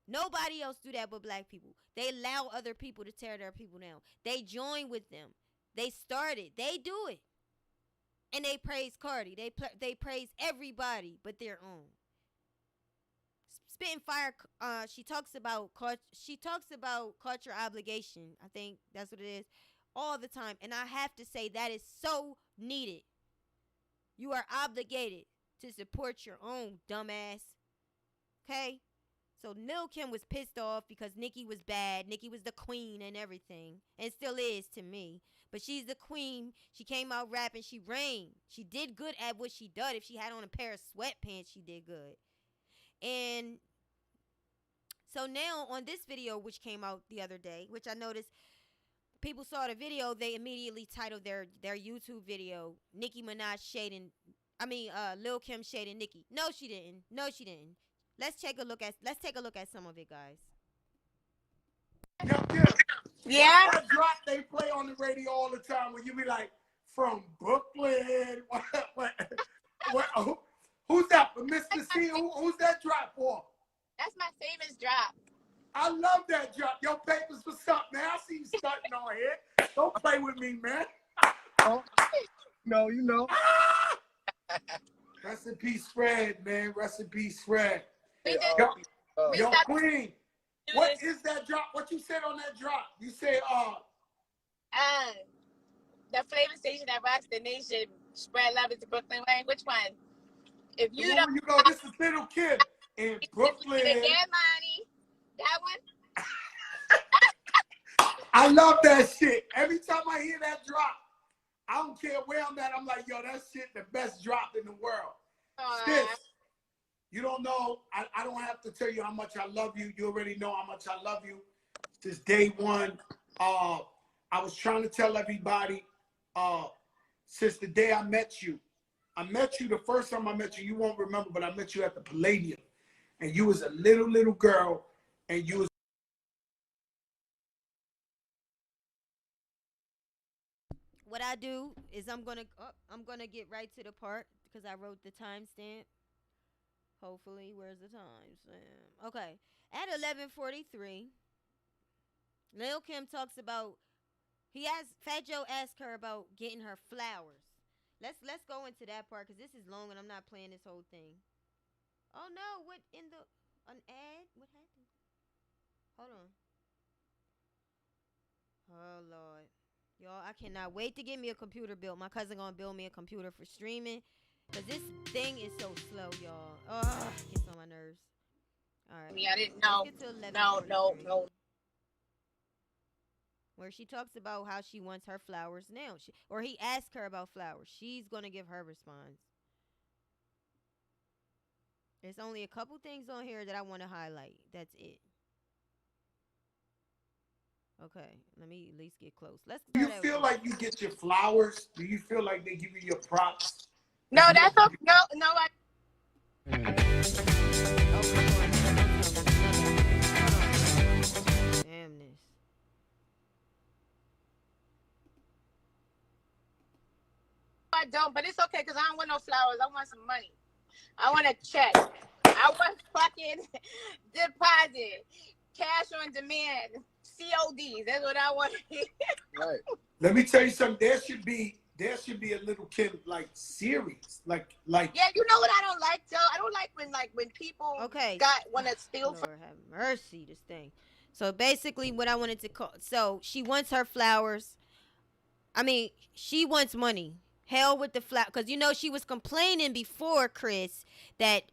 Nobody else do that but black people. They allow other people to tear their people down. They join with them. They started. They do it. And they praise Cardi. They praise everybody but their own. Spitting fire. She talks about culture obligation. I think that's what it is. All the time. And I have to say that is so needed. You are obligated to support your own, dumbass. Okay? So Lil Kim was pissed off because Nicki was bad. Nicki was the queen and everything. And still is to me. But she's the queen. She came out rapping. She reigned. She did good at what she did. If she had on a pair of sweatpants, she did good. And so now on this video, which came out the other day, which I noticed people saw the video, they immediately titled their YouTube video, Nicki Minaj shading, Lil Kim shading Nicki. No, she didn't. No, she didn't. Let's take a look at some of it, guys. Yeah. That drop they play on the radio all the time when you be like, from Brooklyn. Who's that? Mr. C? Who's that drop for? That's my famous drop. I love that drop. Your papers for something, man. I see you stunting on here. Don't play with me, man. Oh, no, you know. Rest in peace, Fred, man. Rest in peace, Fred. Yo, Queen, what is that drop? What you said on that drop? You said, the flavor station that rocks the nation, spread love is the Brooklyn way. Which one? If you don't, you go, this is Little Kim in Brooklyn. Again, Monty. That one. I love that shit. Every time I hear that drop, I don't care where I'm at. I'm like, yo, that shit the best drop in the world. Sis, you don't know. I don't have to tell you how much I love you. You already know how much I love you. Since day one, I was trying to tell everybody since the day I met you. I met you the first time I met you. You won't remember, but I met you at the Palladium. And you was a little girl. And you was what I do is I'm gonna get right to the part because I wrote the timestamp. Hopefully, where's the timestamp? Okay, at 11:43, Lil Kim talks about Fat Joe asked her about getting her flowers. Let's go into that part because this is long and I'm not playing this whole thing. Oh no! What in an ad? What happened? Hold on. Oh Lord. Y'all, I cannot wait to get me a computer built. My cousin gonna build me a computer for streaming. Cause this thing is so slow, y'all. Oh, it gets on my nerves. Alright. I didn't know. No. Where she talks about how she wants her flowers now. Or he asked her about flowers. She's gonna give her response. There's only a couple things on here that I want to highlight. That's it. Okay, let me at least get close. Let's. Do you feel like you get your flowers? Do you feel like they give you your props? No, that's okay. No. Damn this. I don't, but it's okay because I don't want no flowers. I want some money. I want a check. I want fucking deposit, cash on demand, CODs. That's what I want. Right. Let me tell you something. There should be a Lil Kim like series, like. Yeah, you know what I don't like, Joe? I don't like when people want to steal from. Lord have mercy, this thing. So basically, what I wanted to call. So she wants her flowers. I mean, she wants money. Hell with the flower, because you know she was complaining before, Chris, that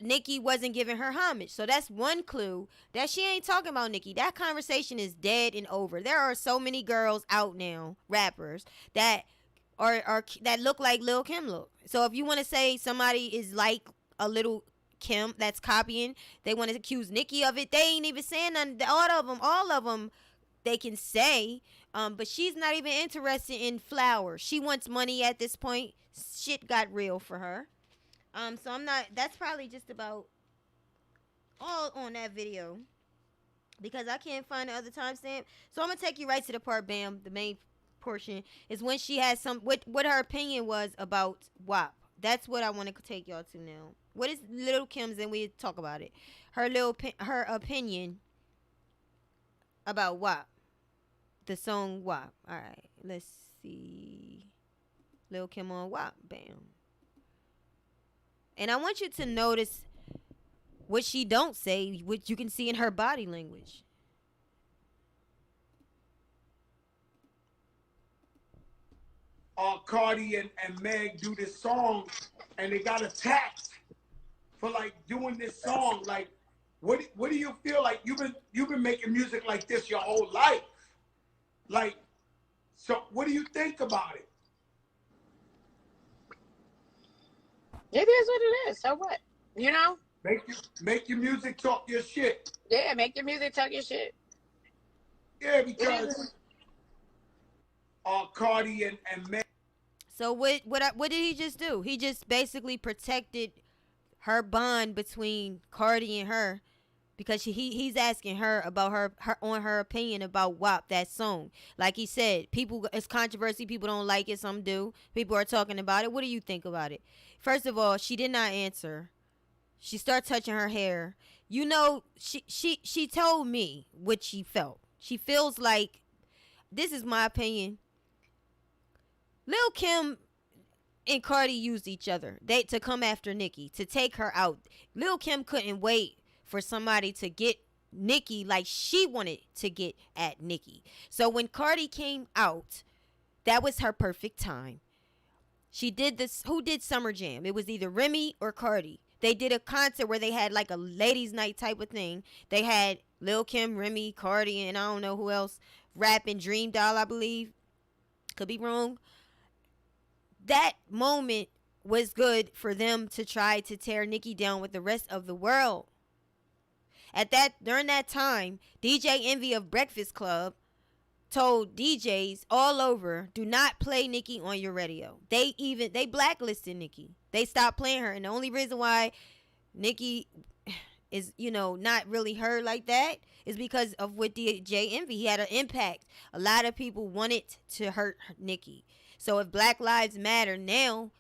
Nicki wasn't giving her homage. So that's one clue that she ain't talking about Nicki. That conversation is dead and over. There are so many girls out now, rappers, that are that look like Lil Kim look. So if you want to say somebody is like a little Kim that's copying, they want to accuse Nicki of it. They ain't even saying nothing. All of them, they can say. But she's not even interested in flowers. She wants money at this point. Shit got real for her. So I'm not. That's probably just about all on that video, because I can't find the other timestamp. So I'm gonna take you right to the part. Bam. The main portion is when she has what her opinion was about WAP. That's what I want to take y'all to now. What is Lil Kim's, and we talk about it. Her opinion about WAP. The song WAP. All right, let's see. Lil Kim on WAP. Bam. And I want you to notice what she don't say, what you can see in her body language. Cardi and Meg do this song, and they got attacked for like doing this song. Like, what do you feel like? You've been making music like this your whole life. Like, so what do you think about it? It is what it is. So what? You know? Make your music talk your shit. Yeah, make your music talk your shit. Yeah, because Cardi and Meg. So what did he just do? He just basically protected her bond between Cardi and her. Because he's asking her about her opinion about WAP, that song. Like he said, it's controversy. People don't like it. Some do. People are talking about it. What do you think about it? First of all, she did not answer. She started touching her hair. You know, she told me what she felt. She feels like, this is my opinion, Lil Kim and Cardi used each other to come after Nicki, to take her out. Lil Kim couldn't wait for somebody to get Nicki like she wanted to get at Nicki. So when Cardi came out, that was her perfect time. She did this. Who did Summer Jam? It was either Remy or Cardi. They did a concert where they had like a ladies' night type of thing. They had Lil Kim, Remy, Cardi, and I don't know who else rapping. Dream Doll, I believe. Could be wrong. That moment was good for them to try to tear Nicki down with the rest of the world. During that time, DJ Envy of Breakfast Club told DJs all over, do not play Nicki on your radio. They blacklisted Nicki. They stopped playing her, and the only reason why Nicki is, not really heard like that is because of what DJ Envy. He had an impact. A lot of people wanted to hurt Nicki. So if Black Lives Matter now,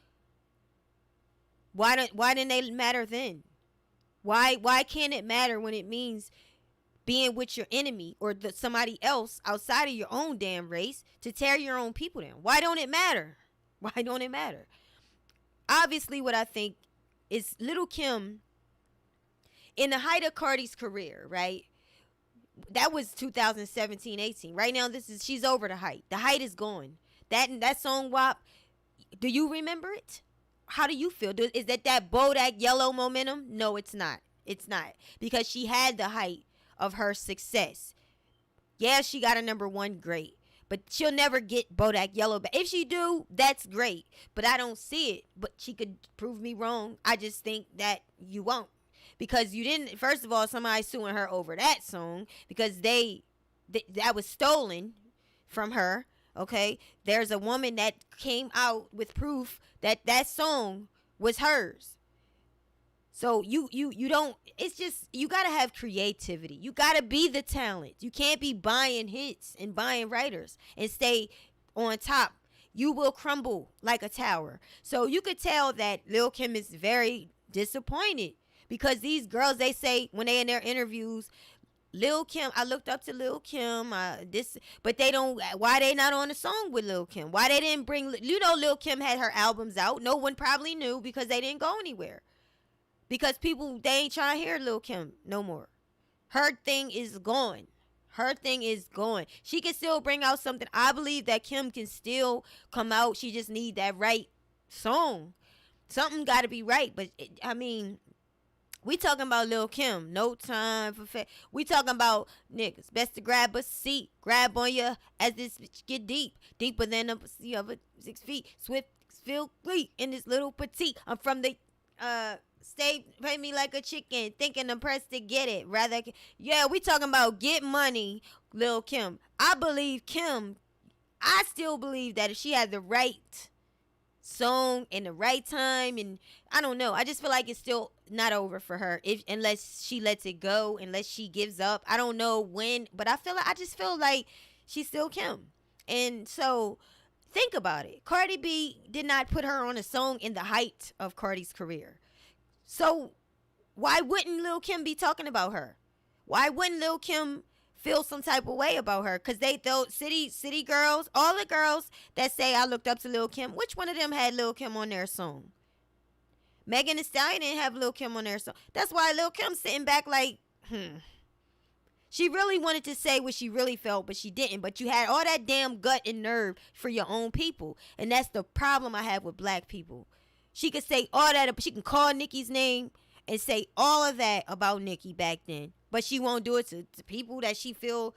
why didn't they matter then? Why can't it matter when it means being with your enemy or somebody else outside of your own damn race to tear your own people down? Why don't it matter? Why don't it matter? Obviously, what I think is Lil Kim, in the height of Cardi's career, right? That was 2017, 18. Right now, she's over the height. The height is gone. That song WAP, do you remember it? How do you feel? Is that Bodak Yellow momentum? No, it's not. It's not. Because she had the height of her success. Yeah, she got a #1, great. But she'll never get Bodak Yellow back. If she do, that's great. But I don't see it. But she could prove me wrong. I just think that you won't. Because you didn't, first of all, somebody suing her over that song. Because they that was stolen from her. Okay, there's a woman that came out with proof that that song was hers. So you don't. It's just, you gotta have creativity. You gotta be the talent. You can't be buying hits and buying writers and stay on top. You will crumble like a tower. So you could tell that Lil Kim is very disappointed because these girls, they say when they in their interviews, Lil Kim, I looked up to Lil Kim, but they don't, why they not on a song with Lil Kim? Why they didn't bring, Lil Kim had her albums out. No one probably knew because they didn't go anywhere. Because people, they ain't trying to hear Lil Kim no more. Her thing is gone. Her thing is gone. She can still bring out something. I believe that Kim can still come out. She just need that right song. Something got to be right. But, I mean, we talking about Lil Kim. No time for we talking about niggas. Best to grab a seat. Grab on you as this bitch get deep. Deeper than a sea of 6 feet. Swift, feel fleet in this little petite. I'm from the, stay, pay me like a chicken, thinking I'm pressed to get it. Rather, yeah, we talking about get money, Lil Kim. I believe Kim, I still believe that if she had the right song in the right time, and I don't know, I just feel like it's still not over for her, unless she lets it go, unless she gives up. I don't know when, but I just feel like she's still Kim. And so, think about it. Cardi B did not put her on a song in the height of Cardi's career. So why wouldn't Lil Kim be talking about her? Why wouldn't Lil Kim feel some type of way about her? Because they thought city girls, all the girls that say I looked up to Lil Kim, which one of them had Lil Kim on their song? Megan Thee Stallion didn't have Lil Kim on their song. That's why Lil Kim's sitting back like, She really wanted to say what she really felt, but she didn't. But you had all that damn gut and nerve for your own people. And that's the problem I have with black people. She could say all that. She can call Nicki's name and say all of that about Nicki back then. But she won't do it to people that she feel.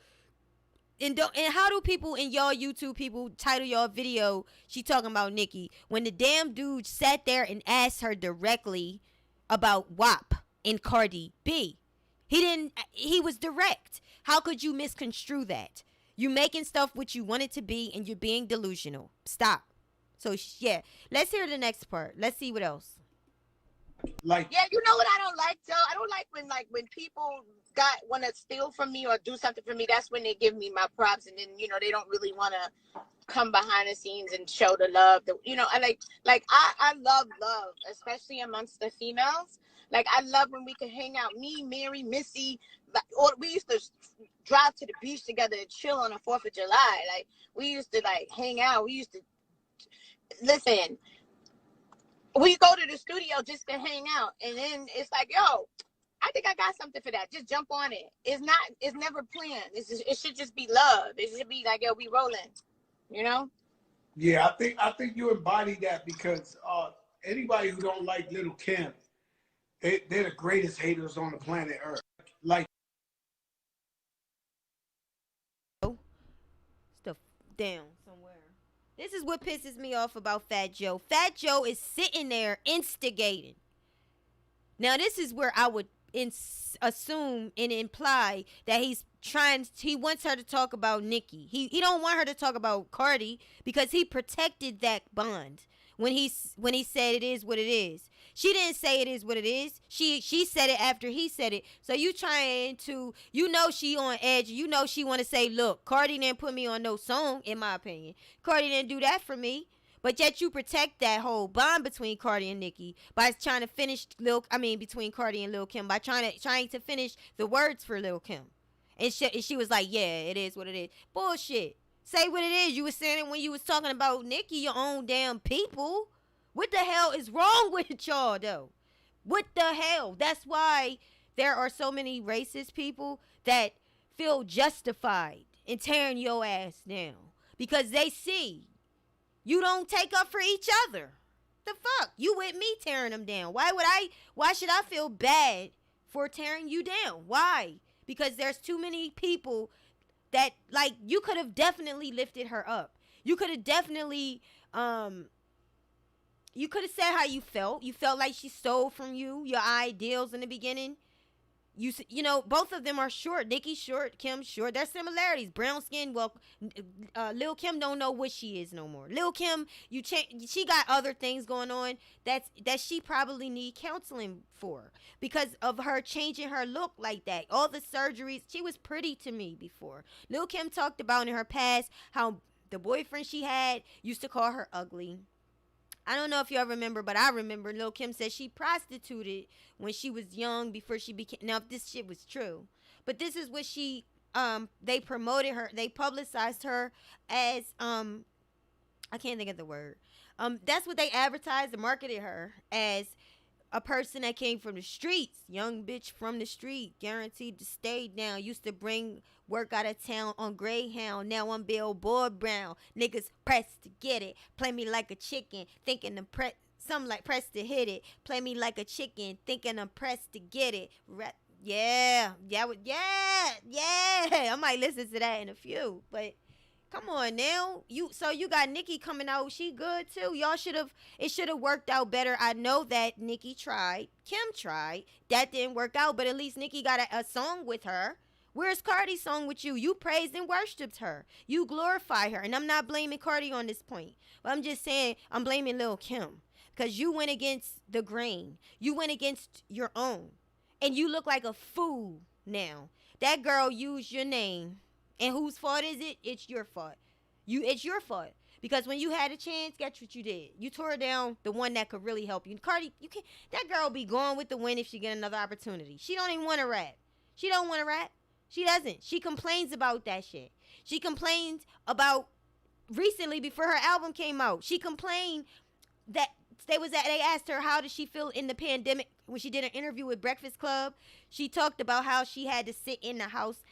And how do people in y'all YouTube people title y'all video, she talking about Nicki, when the damn dude sat there and asked her directly about WAP and Cardi B? He was direct. How could you misconstrue that? You making stuff what you want it to be and you're being delusional. Stop. So, yeah, let's hear the next part. Let's see what else. Like, yeah, you know what I don't like, Joe? I don't like when people want to steal from me or do something for me. That's when they give me my props, and then they don't really want to come behind the scenes and show the love. I love love, especially amongst the females. Like, I love when we could hang out. Me, Mary, Missy, or we used to drive to the beach together and chill on the 4th of July. Like, we used to hang out. We used to listen. We go to the studio just to hang out, and then it's like, yo, I think I got something for that. Just jump on it. It's never planned. It should just be love. It should be like, yo, we rolling, Yeah, I think you embody that because anybody who don't like Lil Kim, they're the greatest haters on the planet Earth. Like, stuff down somewhere. This is what pisses me off about Fat Joe. Fat Joe is sitting there instigating. Now, this is where I would assume and imply that he wants her to talk about Nicki. He don't want her to talk about Cardi because he protected that bond when he said it is what it is. She didn't say it is what it is. She said it after he said it. So you trying to, she on edge. She want to say, look, Cardi didn't put me on no song, in my opinion. Cardi didn't do that for me. But yet you protect that whole bond between Cardi and Nicki by trying to finish between Cardi and Lil Kim, by trying to finish the words for Lil Kim. And she was like, yeah, it is what it is. Bullshit. Say what it is. You was saying it when you was talking about Nicki, your own damn people. What the hell is wrong with y'all, though? What the hell? That's why there are so many racist people that feel justified in tearing your ass down. Because they see you don't take up for each other. The fuck? You with me tearing them down. Why should I feel bad for tearing you down? Why? Because there's too many people that, you could have definitely lifted her up. You could have definitely, you could have said how you felt. You felt like she stole from you, your ideals in the beginning. You know, both of them are short. Nicki's short, Kim's short. There's similarities. Brown skin. Well, Lil Kim don't know what she is no more. Lil Kim, she got other things going on that she probably need counseling for because of her changing her look like that. All the surgeries. She was pretty to me before. Lil Kim talked about in her past how the boyfriend she had used to call her ugly. I don't know if y'all remember, but I remember Lil Kim said she prostituted when she was young before she became. Now, if this shit was true, but this is what they promoted her. They publicized her as, I can't think of the word. That's what they advertised and marketed her as, a person that came from the streets, young bitch from the street, guaranteed to stay down. Used to bring work out of town on Greyhound. Now I'm Billboard Brown. Niggas pressed to get it. Play me like a chicken, thinking I'm something like pressed to hit it. Play me like a chicken, thinking I'm pressed to get it. Yeah. I might listen to that in a few, but. Come on now. You got Nicki coming out. She good too. It should have worked out better. I know that Nicki tried. Kim tried. That didn't work out, but at least Nicki got a song with her. Where's Cardi's song with you? You praised and worshipped her. You glorify her. And I'm not blaming Cardi on this point. But I'm just saying I'm blaming Lil Kim. Because you went against the grain. You went against your own. And you look like a fool now. That girl used your name. And whose fault is it? It's your fault. It's your fault. Because when you had a chance, guess what you did? You tore down the one that could really help you. Cardi, you can't. That girl be gone with the wind if she get another opportunity. She don't even want to rap. She don't want to rap. She doesn't. She complains about that shit. She complained about recently before her album came out. She complained that they asked her how did she feel in the pandemic when she did an interview with Breakfast Club. She talked about how she had to sit in the house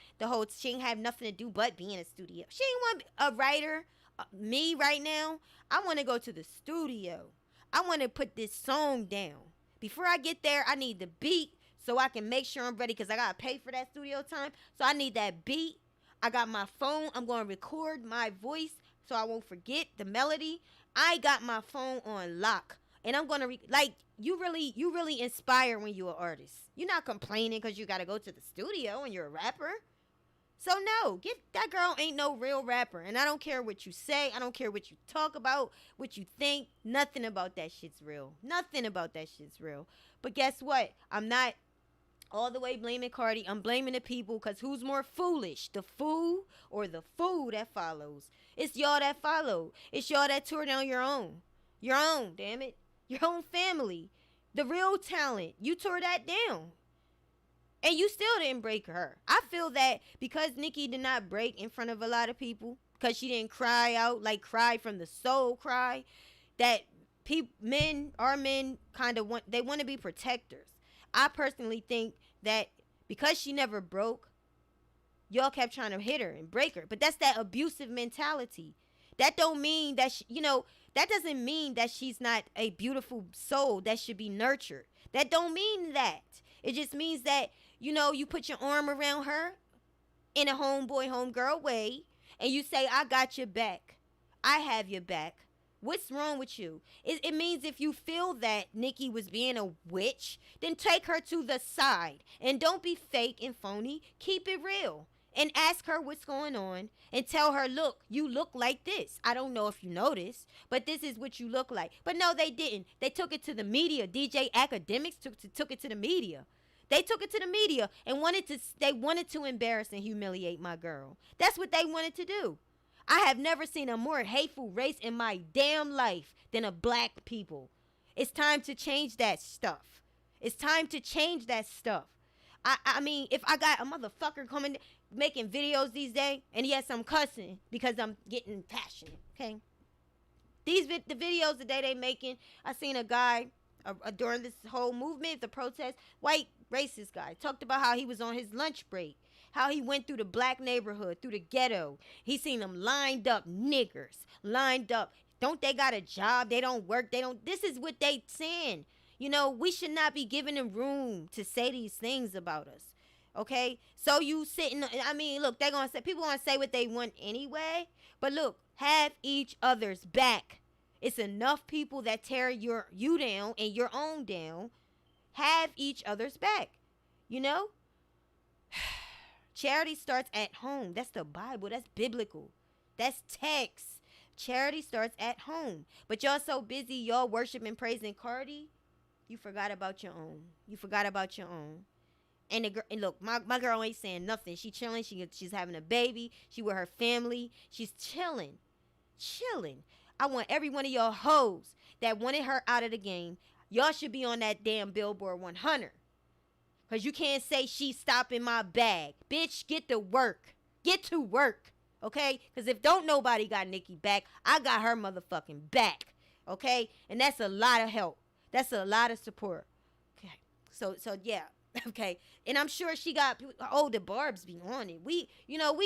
she didn't have nothing to do but be in a studio. She didn't want a writer. Me right now, I want to go to the studio. I want to put this song down. Before I get there, I need the beat so I can make sure I'm ready because I got to pay for that studio time. So I need that beat. I got my phone. I'm going to record my voice so I won't forget the melody. I got my phone on lock. And I'm going to, you really inspire when you're an artist. You're not complaining because you got to go to the studio and you're a rapper. So no, that girl ain't no real rapper. And I don't care what you say. I don't care what you talk about, what you think. Nothing about that shit's real. Nothing about that shit's real. But guess what? I'm not all the way blaming Cardi. I'm blaming the people because who's more foolish? The fool or the fool that follows? It's y'all that follow. It's y'all that tore down your own. Your own, damn it. Your own family. The real talent. You tore that down. And you still didn't break her. I feel that because Nicki did not break in front of a lot of people, because she didn't cry out, cry from the soul cry, that our men kind of want to be protectors. I personally think that because she never broke, y'all kept trying to hit her and break her. But that's that abusive mentality. That don't mean that, that doesn't mean that she's not a beautiful soul that should be nurtured. That don't mean that. It just means that, you put your arm around her in a homeboy, homegirl way, and you say, I got your back. I have your back. What's wrong with you? It means if you feel that Nicki was being a witch, then take her to the side. And don't be fake and phony. Keep it real. And ask her what's going on and tell her, look, you look like this. I don't know if you noticed, but this is what you look like. But no, they didn't. They took it to the media. DJ Academics took it to the media. They took it to the media and they wanted to embarrass and humiliate my girl. That's what they wanted to do. I have never seen a more hateful race in my damn life than a black people. It's time to change that stuff. It's time to change that stuff. I mean, if I got a motherfucker coming making videos these days, and yes, I'm cussing because I'm getting passionate, okay? The videos that they making, I seen a guy during this whole movement, the protest, white racist guy, talked about how he was on his lunch break, how he went through the black neighborhood, through the ghetto. He seen them lined up, niggers, lined up. Don't they got a job? They don't work. This is what they saying. We should not be giving them room to say these things about us. Okay? So you sitting, look, people gonna say what they want anyway. But look, have each other's back. It's enough people that tear you down and your own down. Have each other's back. Charity starts at home. That's the Bible. That's biblical. That's text. Charity starts at home. But y'all so busy, y'all worshiping, praising Cardi, you forgot about your own. You forgot about your own. And look, my girl ain't saying nothing. She chilling. She's having a baby. She with her family. She's chilling. Chilling. I want every one of y'all hoes that wanted her out of the game. Y'all should be on that damn Billboard 100. Because you can't say she's stopping my bag. Bitch, get to work. Get to work. Okay? Because if don't nobody got Nicki back, I got her motherfucking back. Okay? And that's a lot of help. That's a lot of support. Okay. So yeah. Okay. And I'm sure she got, the Barbs be on it. We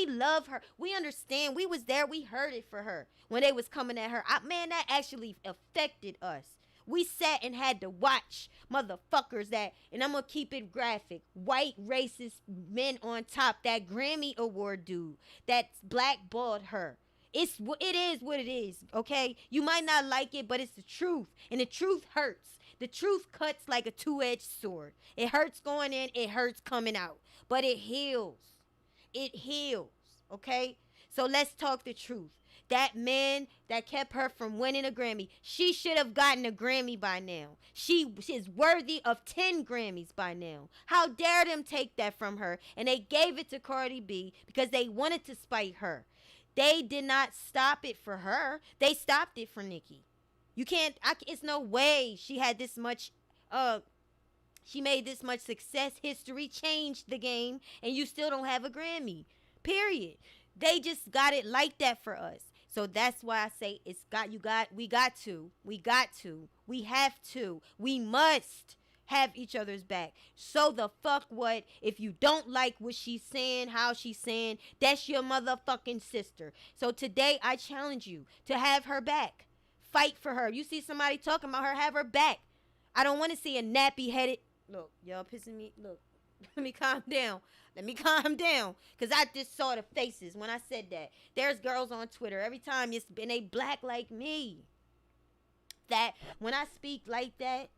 love her. We understand. We was there. We heard it for her when they was coming at her. Man, that actually affected us. We sat and had to watch motherfuckers that, and I'm going to keep it graphic, white racist men on top, that Grammy Award dude that blackballed her. It is what it is, okay? You might not like it, but it's the truth. And the truth hurts. The truth cuts like a two-edged sword. It hurts going in, it hurts coming out. But it heals. It heals, okay? So let's talk the truth. That man that kept her from winning a Grammy, she should have gotten a Grammy by now. She is worthy of 10 Grammys by now. How dare them take that from her? And they gave it to Cardi B because they wanted to spite her. They did not stop it for her. They stopped it for Nicki. You can't, it's no way she had this much, she made this much success, history, changed the game, and you still don't have a Grammy. Period. They just got it like that for us. So that's why I say we have to, we must have each other's back. So the fuck what? If you don't like what she's saying, how she's saying, that's your motherfucking sister. So today I challenge you to have her back. Fight for her. You see somebody talking about her, have her back. I don't want to see a nappy headed. Look, y'all pissing me. Look, let me calm down. Because I just saw the faces when I said that. There's girls on Twitter every time and they black like me. That when I speak like that,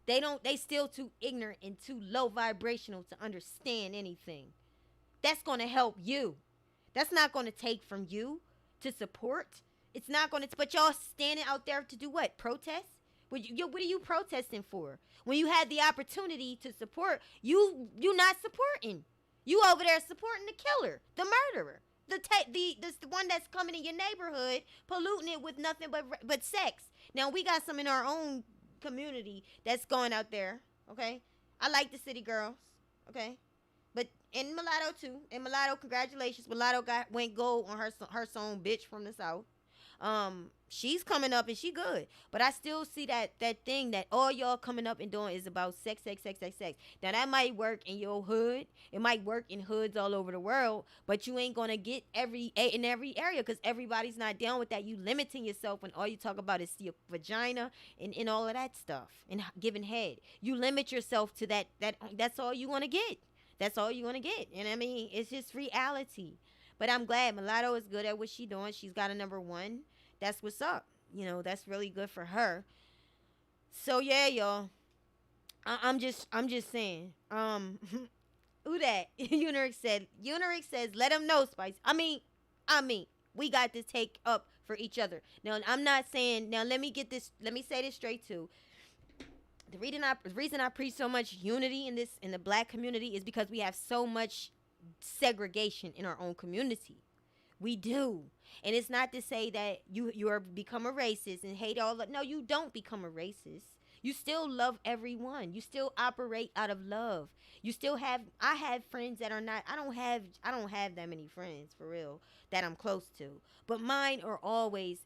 they still too ignorant and too low vibrational to understand anything. That's going to help you. That's not going to take from you to support. It's not going to, but y'all standing out there to do what? Protest? What are you protesting for? When you had the opportunity to support, you not supporting. You over there supporting the killer, the murderer, the one that's coming in your neighborhood, polluting it with nothing but sex. Now we got some in our own community that's going out there. Okay, I like the city girls. Okay, but and Mulatto too. And Mulatto, congratulations, Mulatto went gold on her song "Bitch from the South." She's coming up and she good, but I still see that thing that all y'all coming up and doing is about sex. Now that might work in your hood, it might work in hoods all over the world, but you ain't gonna get in every area because everybody's not down with that. You limiting yourself when all you talk about is your vagina and all of that stuff and giving head. You limit yourself to that's all you want to get. That's all you want to get. And I mean, it's just reality. But I'm glad Mulatto is good at what she's doing. She's got a #1. That's what's up. That's really good for her. So yeah, y'all. I'm just saying. Who that? Uneric says, let him know, Spice. I mean, we got this take up for each other. Now, I'm not saying, let me say this straight too. The reason I preach so much unity in the black community is because we have so much segregation in our own community. We do. And it's not to say that you are become a racist and hate all of, no, you don't become a racist. You still love everyone. You still operate out of love. You still I have friends that are not, I don't have that many friends for real that I'm close to. But mine are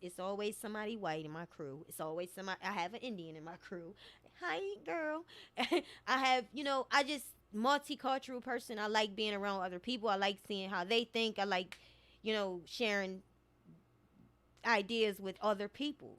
it's always somebody white in my crew. It's always I have an Indian in my crew. Hi, girl. I have, I just multicultural person. I like being around other people. I like seeing how they think. I like, sharing ideas with other people.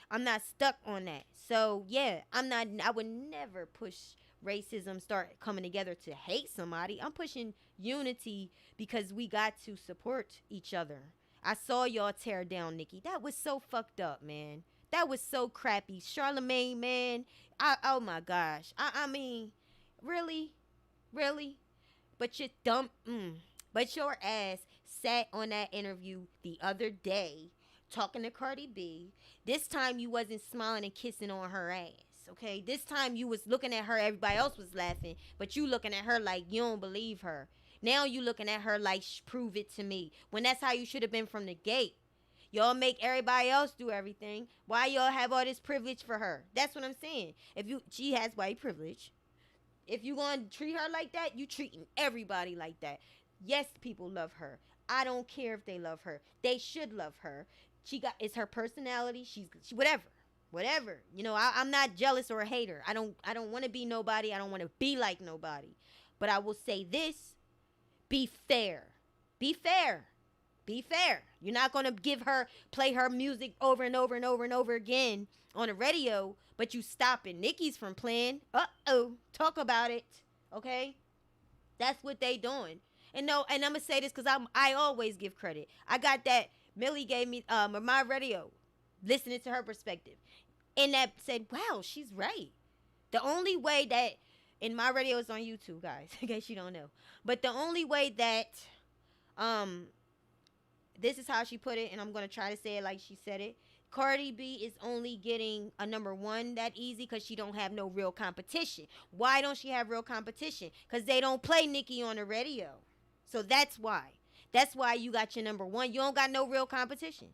I'm not stuck on that. So yeah, I would never push racism, start coming together to hate somebody. I'm pushing unity because we got to support each other. I saw y'all tear down Nicki. That was so fucked up, man. That was so crappy. Charlemagne, man. Oh my gosh. I mean, really? But but your ass sat on that interview the other day talking to Cardi B. This time you wasn't smiling and kissing on her ass. Okay, this time you was looking at her. Everybody else was laughing, but you looking at her like you don't believe her. Now you looking at her like prove it to me. When that's how you should have been from the gate. Y'all make everybody else do everything. Why y'all have all this privilege for her? That's what I'm saying. She has white privilege. If you gonna treat her like that, you treating everybody like that. Yes, people love her. I don't care if they love her. They should love her. It's her personality. She whatever. You know, I'm not jealous or a hater. I don't want to be nobody. I don't want to be like nobody. But I will say this: be fair. Be fair. Be fair. You're not gonna play her music over and over and over and over again on the radio, but you stopping Nicki's from playing. Talk about it. Okay, that's what they doing. And no, and I'm gonna say this because I always give credit. I got that Millie gave me my radio, listening to her perspective, and that said, wow, she's right. The only way that, and my radio is on YouTube, guys, in case you don't know, but the only way that this is how she put it, and I'm gonna try to say it like she said it. Cardi B is only getting a #1 that easy because she don't have no real competition. Why don't she have real competition? Because they don't play Nicki on the radio. So that's why. That's why you got your #1. You don't got no real competition.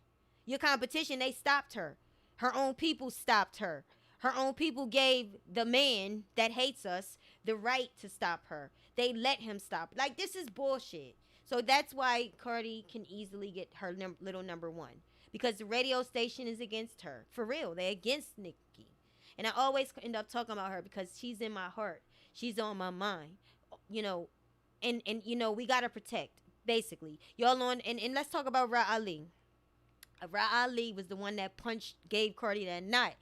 Your competition, they stopped her. Her own people stopped her. Her own people gave the man that hates us the right to stop her. They let him stop. Like, this is bullshit. So that's why Cardi can easily get her little #1. Because the radio station is against her. For real. They're against Nicki. And I always end up talking about her because she's in my heart. She's on my mind. You know, and you know, we got to protect, basically. Y'all on, and let's talk about Ra Ali. Ra Ali was the one that gave Cardi that knot.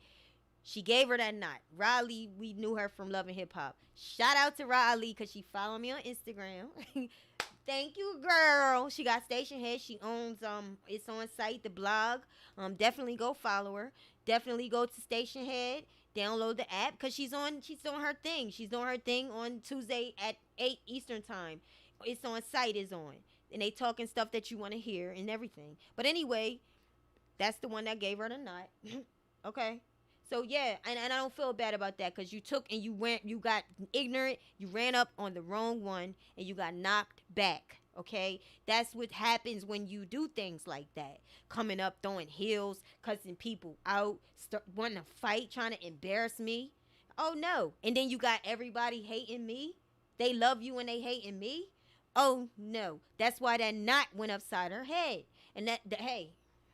She gave her that knot. Ra Ali, we knew her from Love and Hip Hop. Shout out to Ra Ali because she followed me on Instagram. Thank you, girl. She got Station Head. She owns it's on site, the blog. Definitely go follow her. Definitely go to Station Head. Download the app because she's doing her thing. She's doing her thing on Tuesday at 8 Eastern time. It's on site is on. And they talking stuff that you want to hear and everything. But anyway, that's the one that gave her the knot. Okay. So yeah, and I don't feel bad about that because you got ignorant, you ran up on the wrong one, and you got knocked back. Okay, that's what happens when you do things like that. Coming up, throwing heels, cussing people out, wanting to fight, trying to embarrass me. Oh no! And then you got everybody hating me. They love you and they hating me. Oh no! That's why that knot went upside her head. And hey,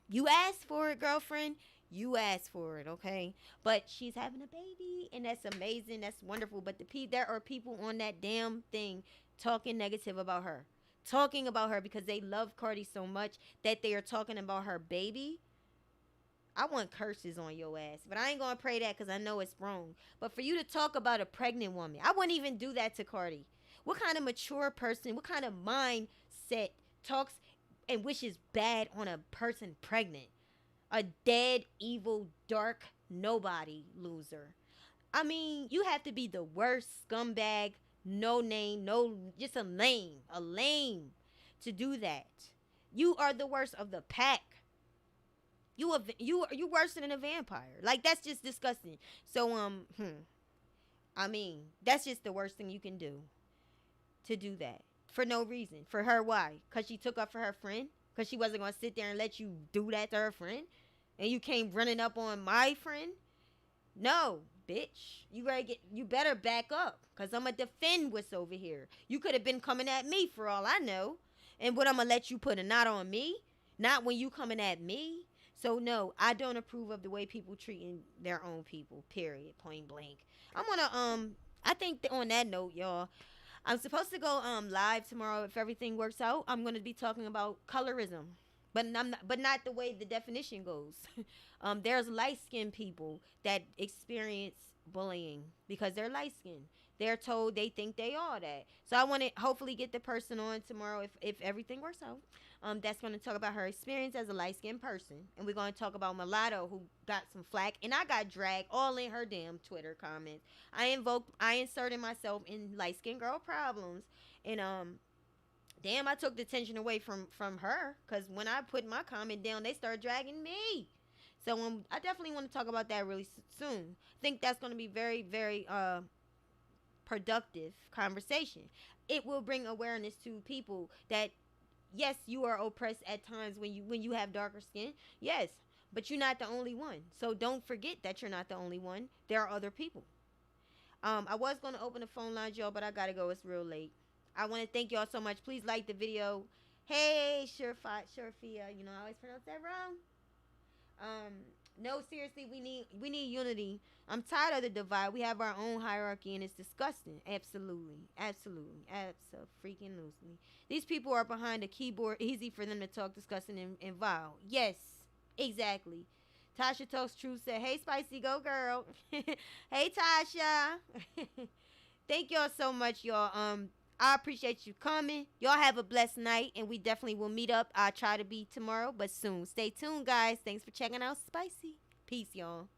you asked for it, girlfriend. You asked for it, okay? But she's having a baby, and that's amazing. That's wonderful. But there are people on that damn thing talking negative about her. Talking about her because they love Cardi so much that they are talking about her baby. I want curses on your ass. But I ain't going to pray that because I know it's wrong. But for you to talk about a pregnant woman, I wouldn't even do that to Cardi. What kind of mature person, what kind of mindset talks and wishes bad on a person pregnant? A dead, evil, dark, nobody loser. I mean, you have to be the worst scumbag, no name, just a lame to do that. You are the worst of the pack. You worse than a vampire. Like, that's just disgusting. So, I mean, that's just the worst thing you can do. To do that. For no reason. For her, why? Because she took up for her friend? Because she wasn't going to sit there and let you do that to her friend? And you came running up on my friend? No, bitch. You better back up. Because I'm going to defend what's over here. You could have been coming at me for all I know. And what, I'm going to let you put a knot on me? Not when you coming at me. So, no, I don't approve of the way people treating their own people. Period. Point blank. I'm going to, I think on that note, y'all, I'm supposed to go live tomorrow if everything works out. I'm going to be talking about colorism, but not the way the definition goes. There's light-skinned people that experience bullying because they're light-skinned. They're told they think they are that. So I want to hopefully get the person on tomorrow if everything works out. That's going to talk about her experience as a light-skinned person. And we're going to talk about Mulatto, who got some flack. And I got dragged all in her damn Twitter comments. I inserted myself in light-skinned girl problems. And damn, I took the attention away from her, because when I put my comment down, they started dragging me. So I definitely want to talk about that really soon. I think that's going to be very, very productive conversation. It will bring awareness to people that yes, you are oppressed at times when you have darker skin. Yes, but you're not the only one. So don't forget that you're not the only one. There are other people. I was going to open the phone lines, y'all, but I got to go. It's real late. I want to thank y'all so much. Please like the video. Hey, Surefia. You know, I always pronounce that wrong. No, seriously, we need unity. I'm tired of the divide. We have our own hierarchy, and it's disgusting. Absolutely. Abso-freaking-lutely. These people are behind a keyboard. Easy for them to talk disgusting and vile. Yes, exactly. Tasha Talks True said, hey, Spicy, go girl. Hey, Tasha. Thank y'all so much, y'all. I appreciate you coming. Y'all have a blessed night, and we definitely will meet up. I'll try to be tomorrow, but soon. Stay tuned, guys. Thanks for checking out Spicy. Peace, y'all.